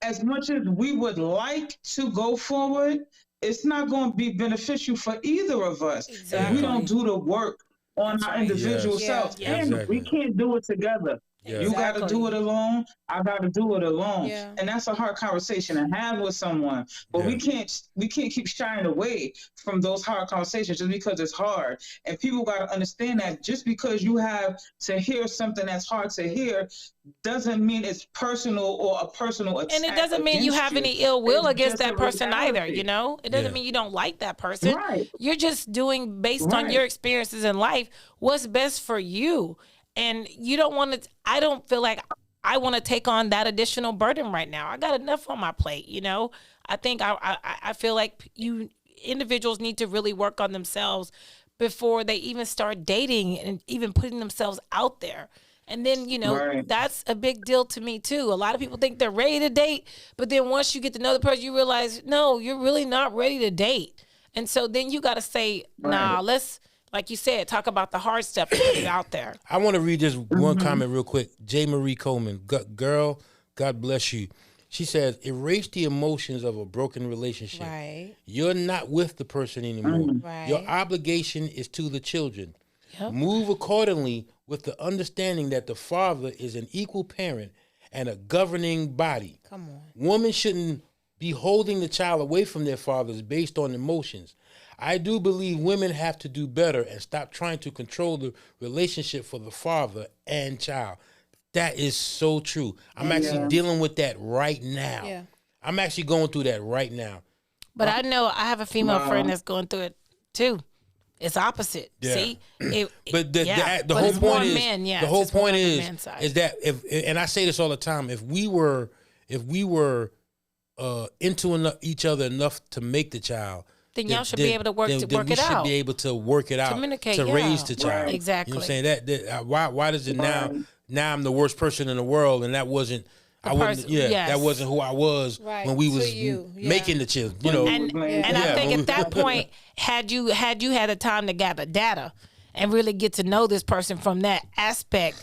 as much as we would like to go forward, it's not going to be beneficial for either of us if Exactly. we don't do the work on That's our right. individual Yes. selves. Yeah. And Exactly. we can't do it together. Yeah. You got to do it alone. I got to do it alone. Yeah. And that's a hard conversation to have with someone. But we can't keep shying away from those hard conversations just because it's hard. And people got to understand that just because you have to hear something that's hard to hear doesn't mean it's personal or a personal attack. And it doesn't mean you have any ill will against that person either, you know? It doesn't mean you don't like that person. Right. You're just doing, based on your experiences in life, what's best for you. And you don't want to, I don't feel like I want to take on that additional burden right now. I got enough on my plate, you know? I think I feel like individuals need to really work on themselves before they even start dating and even putting themselves out there. And then, you know, that's a big deal to me too. A lot of people think they're ready to date, but then once you get to know the person, you realize, no, you're really not ready to date. And so then you got to say, nah, let's, like you said, talk about the hard stuff and put it out there. I want to read this one comment real quick. J. Marie Coleman, girl, God bless you. She says, erase the emotions of a broken relationship. Right. You're not with the person anymore. Right. Your obligation is to the children. Yep. Move accordingly with the understanding that the father is an equal parent and a governing body. Come on. Women shouldn't be holding the child away from their fathers based on emotions. I do believe women have to do better and stop trying to control the relationship for the father and child. That is so true. I'm actually dealing with that right now. Yeah. I'm actually going through that right now. But I know I have a female friend that's going through it too. It's opposite. Yeah. See? But the But whole it's point more is men, the whole it's more point on the is men's side. that if, and I say this all the time, if we were into each other enough to make the child, then y'all should be able to work it out. We should be able to work it out, Communicate, to yeah. raise the child. Right. Exactly. You know what I'm saying? That why does it now I'm the worst person in the world, and that wasn't that wasn't who I was when we was making the children. You know, and I think at that point, had you had the time to gather data and really get to know this person from that aspect,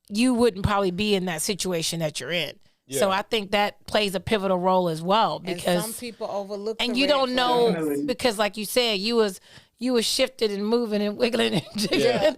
you wouldn't probably be in that situation that you're in. Yeah. So I think that plays a pivotal role as well, because and some people overlook. And you don't know because, like you said, you was shifted and moving and wiggling and jiggling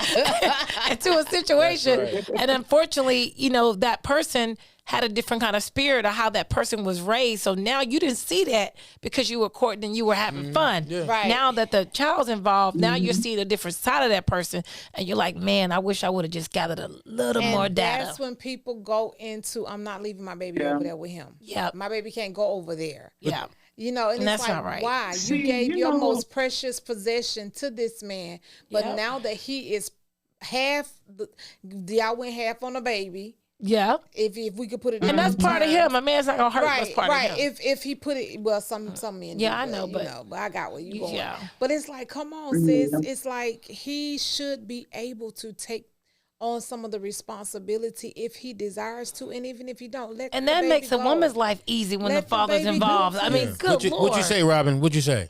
into a situation, and unfortunately, you know, that person had a different kind of spirit of how that person was raised. So now you didn't see that because you were courting and you were having fun. Yeah. Right. Now that the child's involved, now you're seeing a different side of that person, and you're like, man, I wish I would have just gathered a little more data. That's when people go into, I'm not leaving my baby over there with him. Yeah, my baby can't go over there. Yeah. You know, and it's that's like, not right. Why? You gave your most precious possession to this man, but now that he is y'all went half on the baby. Yeah. If we could put it, and that's part of him. A man's not gonna hurt. That's part of him. If he put it, well, some men. Yeah, I know, but I got where you going. Yeah. But it's like, come on, sis. It's like he should be able to take on some of the responsibility if he desires to, and even if he don't, let. And that makes a woman's life easy when the father's involved. I mean, good Lord. What'd you say, Robin? What'd you say?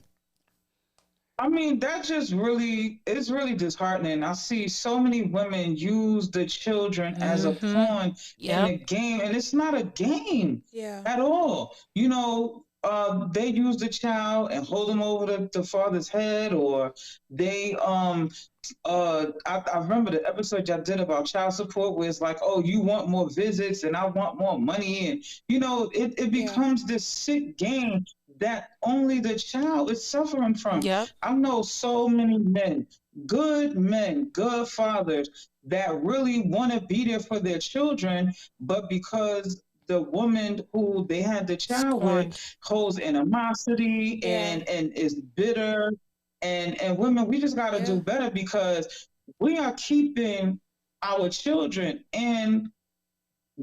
I mean, that just it's really disheartening. I see so many women use the children as a pawn in a game, and it's not a game at all. You know, they use the child and hold them over the father's head, or they I remember the episode y'all did about child support where it's like, oh, you want more visits and I want more money, and you know, it becomes this sick game that only the child is suffering from. Yep. I know so many men, good fathers that really want to be there for their children, but because the woman who they had the child with holds animosity and is bitter, and women, we just got to do better, because we are keeping our children, and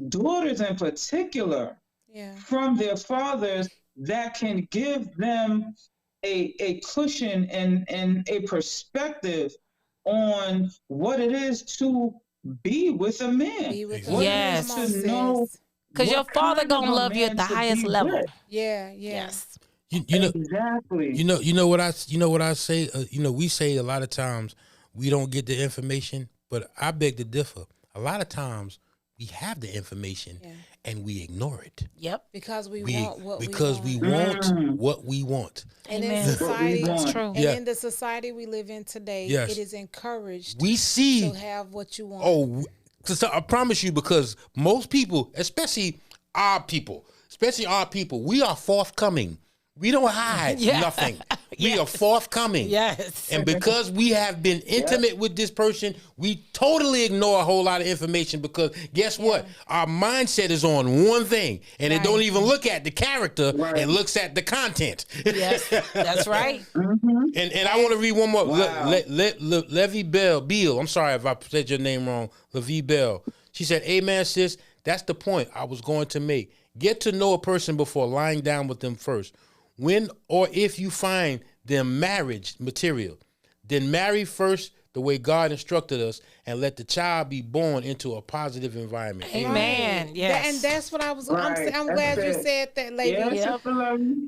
daughters in particular, from their fathers that can give them a cushion and a perspective on what it is to be with a man. Yes. To know, because your father gonna love you at the highest level. With. Yes. You know exactly. You know what I say. We say a lot of times we don't get the information, but I beg to differ. A lot of times we have the information and we ignore it. Yep. Because we want what we want. And in society, that's true. And in the society we live in today, it is encouraged to have what you want. Oh, I promise you, because most people, especially our people, we are forthcoming. We don't hide nothing. We are forthcoming. Yes. And because we have been intimate with this person, we totally ignore a whole lot of information because guess what? Our mindset is on one thing and it don't even look at the character. It looks at the content. Yes, that's right. And I want to read one more. Levy Beal. I'm sorry if I said your name wrong. Levy Bell. She said, "Amen, sis. That's the point I was going to make. Get to know a person before lying down with them first. When or if you find them marriage material, then marry first the way God instructed us and let the child be born into a positive environment." Amen. Right. Yes. And that's what I was. I'm glad you said that, lady. Yes,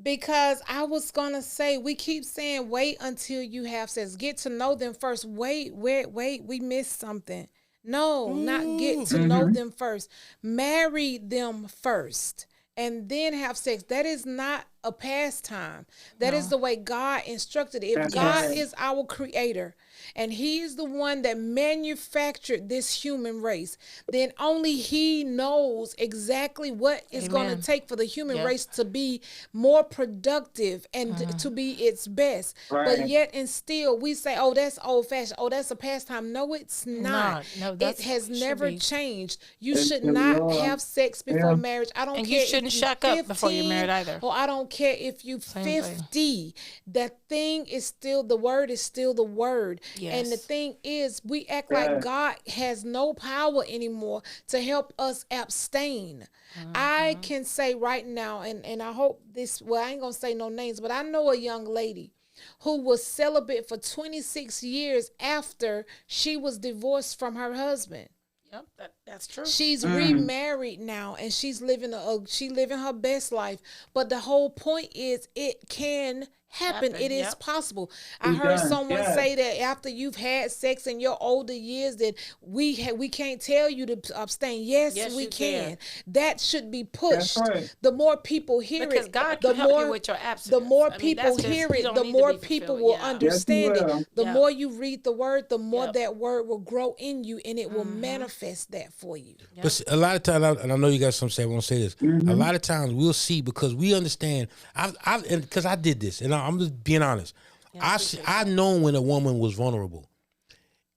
Because I was gonna say, we keep saying wait until you have sex. Get to know them first. Wait. We missed something. No, not get to know them first. Marry them first. And then have sex. That is not a pastime. That is the way God instructed it. If God is our creator and he is the one that manufactured this human race, then only he knows exactly what it's going to take for the human race to be more productive and to be its best. But yet and still we say, oh, that's old fashioned. Oh, that's a pastime. No, it's not. No, it has never changed. You should not have sex before marriage. I don't care. And you shouldn't shack up before you're married either. Or I don't care if you 50. That thing is still, the word is still the word. Yes. And the thing is, we act like God has no power anymore to help us abstain. I can say right now, and I hope this, well, I ain't gonna say no names, but I know a young lady who was celibate for 26 years after she was divorced from her husband. Yep, that's true. She's remarried now, and she's living her best life. But the whole point is, it can happen. It is possible. I heard someone say that after you've had sex in your older years, that we can't tell you to abstain. Yes, we can. That should be pushed. Right. The more people hear because it, God can help you with your abstinence. The more people hear it, the more people will understand it. The more you read the word, the more that word will grow in you, and it will manifest that for you. But a lot of times, and I know you got some say, I won't say this. A lot of times we'll see, because we understand. Because I did this, and I'm just being honest. I know when a woman was vulnerable.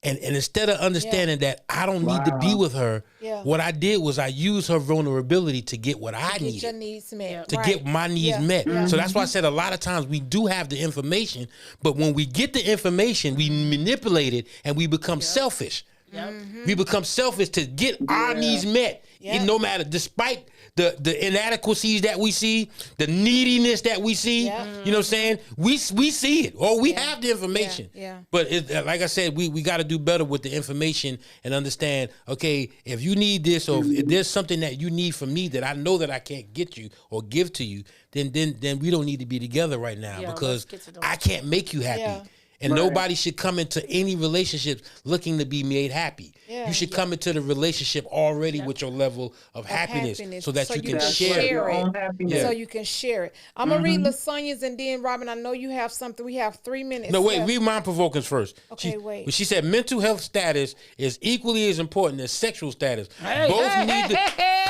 And instead of understanding that I don't need to be with her, what I did was I used her vulnerability to get what I needed. Your needs met. To get my needs met. So that's why I said a lot of times we do have the information, but when we get the information, we manipulate it and we become selfish. We become selfish to get our needs met. And no matter, despite the inadequacies that we see, the neediness that we see, you know what I'm saying? We see it, or we have the information. But like I said, we got to do better with the information and understand, okay, if you need this, or if there's something that you need from me that I know that I can't get you or give to you, then we don't need to be together right now, because I can't make you happy. And nobody should come into any relationships looking to be made happy. You should come into the relationship already with your level of happiness so that you can share it. So you can share it. I'm going to read Lasonia's, and then, Robin, I know you have something. We have 3 minutes. No, wait, read Mind Provoking's first. Okay, wait. She said mental health status is equally as important as sexual status.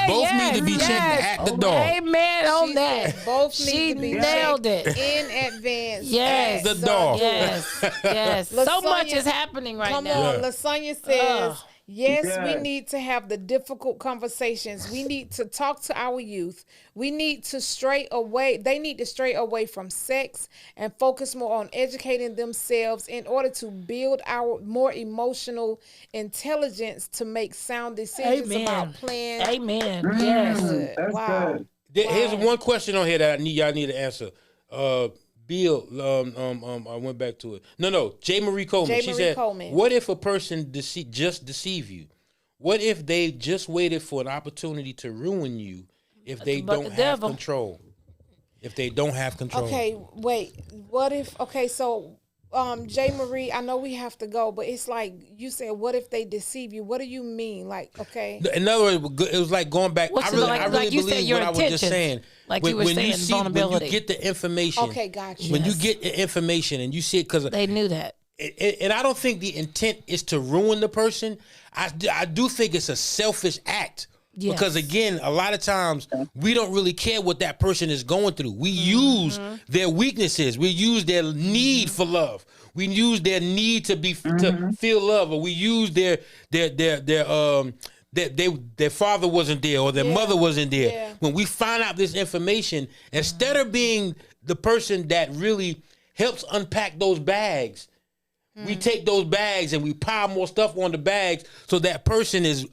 Both need to be checked at the door. Amen on that. Both need to be nailed it in advance. Yes. The door. Yes. So much is happening right now. Come on. Lasonia says, yes, we need to have the difficult conversations. We need to talk to our youth. We need to they need to stray away from sex and focus more on educating themselves in order to build our more emotional intelligence to make sound decisions about plans. Amen. Yes. Wow. Here's one question on here that y'all need to answer. Bill, I went back to it. No, J. Marie Coleman. She said, what if a person just deceive you? What if they just waited for an opportunity to ruin you if they don't have control? If they don't have control. Okay, wait. What if, so J. Marie, I know we have to go, but it's like you said, what if they deceive you? What do you mean? Like, okay. In other words, it was like going back. I really believe what I was just saying. Like you were saying, vulnerability. When you get the information. Okay, got you. When you get the information and you see it, because they knew that. and I don't think the intent is to ruin the person. I do think it's a selfish act. Yes. Because again, a lot of times we don't really care what that person is going through. We use their weaknesses. We use their need for love. We use their need to to feel love, or we use their father wasn't there or their mother wasn't there. Yeah. When we find out this information, instead of being the person that really helps unpack those bags, we take those bags and we pile more stuff on the bags, so that person is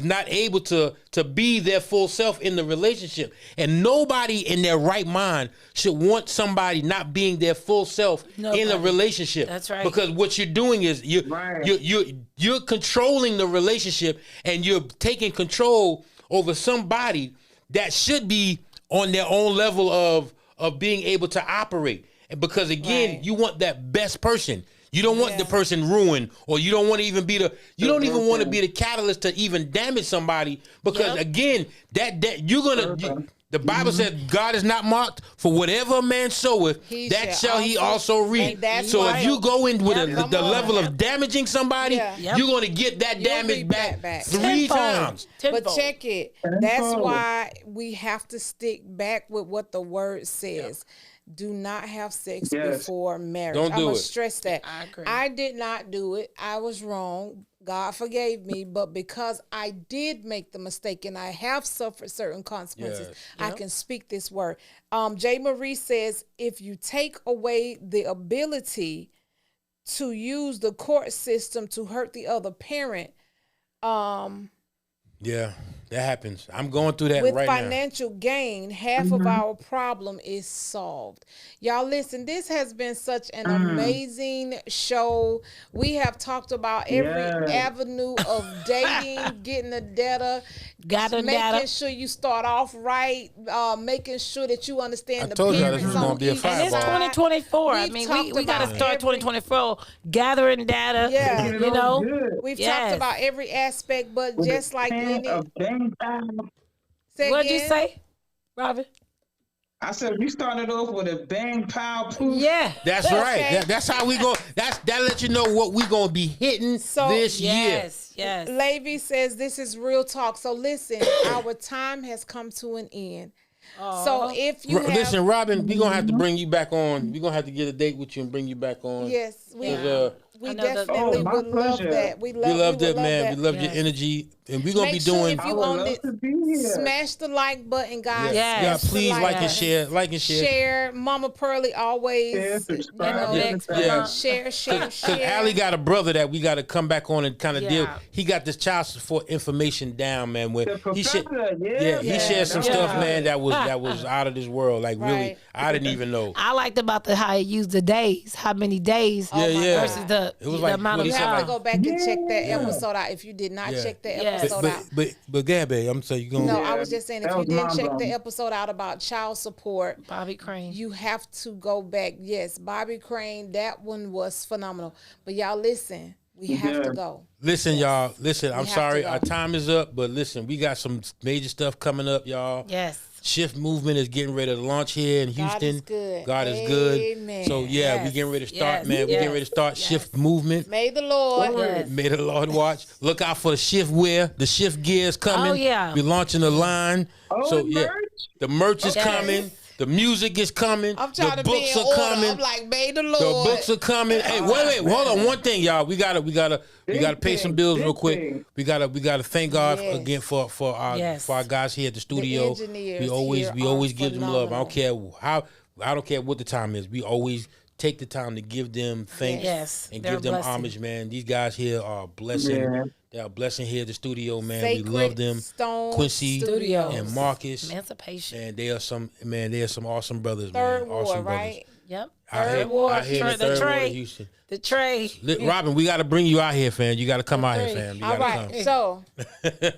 not able to be their full self in the relationship. And nobody in their right mind should want somebody not being their full self in a relationship. That's right. Because what you're doing is you're controlling the relationship, and you're taking control over somebody that should be on their own level of being able to operate. And because again, you want that best person. You don't want the person ruined, or you don't want to even be you don't even want to be the catalyst to even damage somebody, because again, that you're gonna. The Bible said God is not mocked, for whatever a man soweth, that shall he also reap. So if you go in with the level of damaging somebody, you're going to get that damage back 3 times. But check it. That's why we have to stick back with what the word says. Do not have sex before marriage. Don't do I'm going it. to stress that. I agree. I did not do it. I was wrong. God forgave me. But because I did make the mistake and I have suffered certain consequences, I can speak this word. J. Marie says, if you take away the ability to use the court system to hurt the other parent, Yeah, that happens. I'm going through that with right now. financial gain, half of our problem is solved. Y'all listen, this has been such an amazing show. We have talked about every avenue of dating, getting the data, making sure you start off right, making sure that you understand I told y'all this parents was gonna on be a each fireball. And it's side. 2024. I We've mean, talked we got to about start 2024 gathering data. Yeah. You know, We've talked about every aspect, but just like any. Say What'd you again? say, Robin? I said we started off with a bang pow poof. Yeah, That's right. That's how we go. That lets you know what we're gonna be hitting this year. Yes. Levy says this is real talk. So listen, our time has come to an end. So if you have, Listen, Robin, we're gonna have to bring you back on. We're gonna have to get a date with you and bring you back on. yes, we I know that- definitely my would love pleasure. that. We We loved it, man. that. We loved your energy, and we're gonna Make be sure doing. if I you would own love it, to be here. smash the like button, guys. Yes. Yeah, Smash the please like and share. Like and share. Share. Mama Pearly always. Share, subscribe, Yeah. Share. Because Allie got a brother that we got to come back on and kind of Yeah. deal. He got this child support information down, man. Where The he professor, he shared some Yeah. stuff, man. That was out of this world. Like really, Right. I didn't even know. I liked about how he used the days, how many days Yeah. versus the It was the like amount what of he You said, have to time. go back and check that episode out if you did not Yeah. check that Yes. episode out. But Gabby, I'm saying you gonna. No, I was just saying if That you was didn't check the mind-blowing. episode out about child support, Bobby Crane. you have to go back. Yes, Bobby Crane, that one was phenomenal. But y'all listen, we have to go. Listen, y'all. Listen, I'm have sorry, to go. our time is up. But listen, we got some major stuff coming up, y'all. Yes. Shift Movement is getting ready to launch here in Houston. God is good. God is good. Amen. So yeah, we Yes. getting ready to start, Yes. man. We getting ready to start Shift Movement. May the Lord. Yes. May the Lord watch. Look out for the shift wear. The shift gear is coming. Oh, yeah. We're launching a line. So yeah, merch? the merch is Yes. coming. The music is coming. I'm trying the to be books in are order. coming. I'm like, may the The Lord. books are coming. Hey, wait, hold on. One thing, y'all. We gotta pay some bills real quick. We gotta thank God Yes. again for our Yes. for our guys here at the studio. engineers We always here are give them love. I phenomenal. I don't care what the time is. We always take the time to give them thanks Yes. and They're give them a blessing. homage, man. These guys here are a blessing. Yeah. They're a blessing here at the studio, man. Sacred we love them. Stone Quincy Studios. and Marcus. Emancipation. And they are some awesome brothers, Third man. Ward, Awesome brothers. right? Yep. Out here, Third Ward. out here in the The third ward tray. of Houston. The tray. Robin, we got to bring you out here, fam. You got to come out here, three. fam. You All gotta right. come. So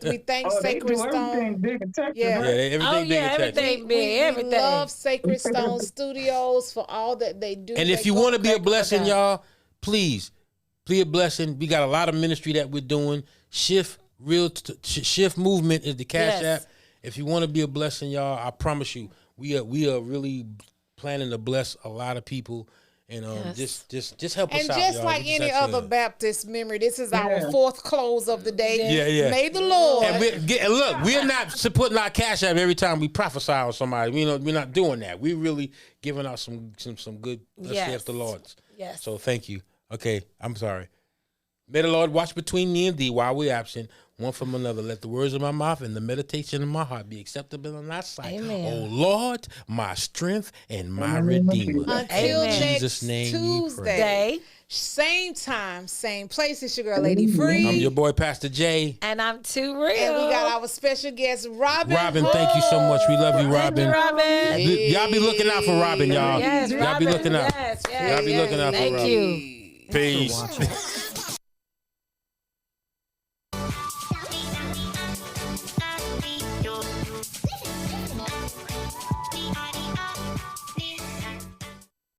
we thank Oh, they Sacred do everything Stone. big and Texas, Yeah. Yeah, right? everything Oh, big yeah, and Texas. everything big. We Everything. love Sacred Stone Studios for all that they do. And They if you go want to be a crack blessing, for God. y'all, please be a blessing. We got a lot of ministry that we're doing. Shift Movement is the Cash Yes. App. If you want to be a blessing, y'all, I promise you, we are really planning to bless a lot of people. And Yes. just help us And out, just y'all. like We just any ask other you. Baptist memory, this is our Yeah. fourth close of the day. Yeah. May the Lord. And look, we're not putting our cash up every time we prophesy on somebody. We're not doing that. We're really giving out some good Yes. the Lord's. Yes. So thank you. Okay, I'm sorry. May the Lord watch between me and thee while we're absent, one from another. Let the words of my mouth and the meditation of my heart be acceptable in thy sight. Amen. O Lord, my strength and my In the name of redeemer. Jesus. Until Amen. In next Jesus' name we Tuesday, pray. Day. same time, same place. It's your girl, Lady Free. I'm your boy, Pastor J. And I'm too real. And we got our special guest, Robin. Robin, thank you so much. We love you, Thank you, Robin. Robin. Y'all be looking out for Robin, y'all. Yes, Y'all Robin. be looking out. Yes, Y'all be looking out for Thank Robin. you. Peace.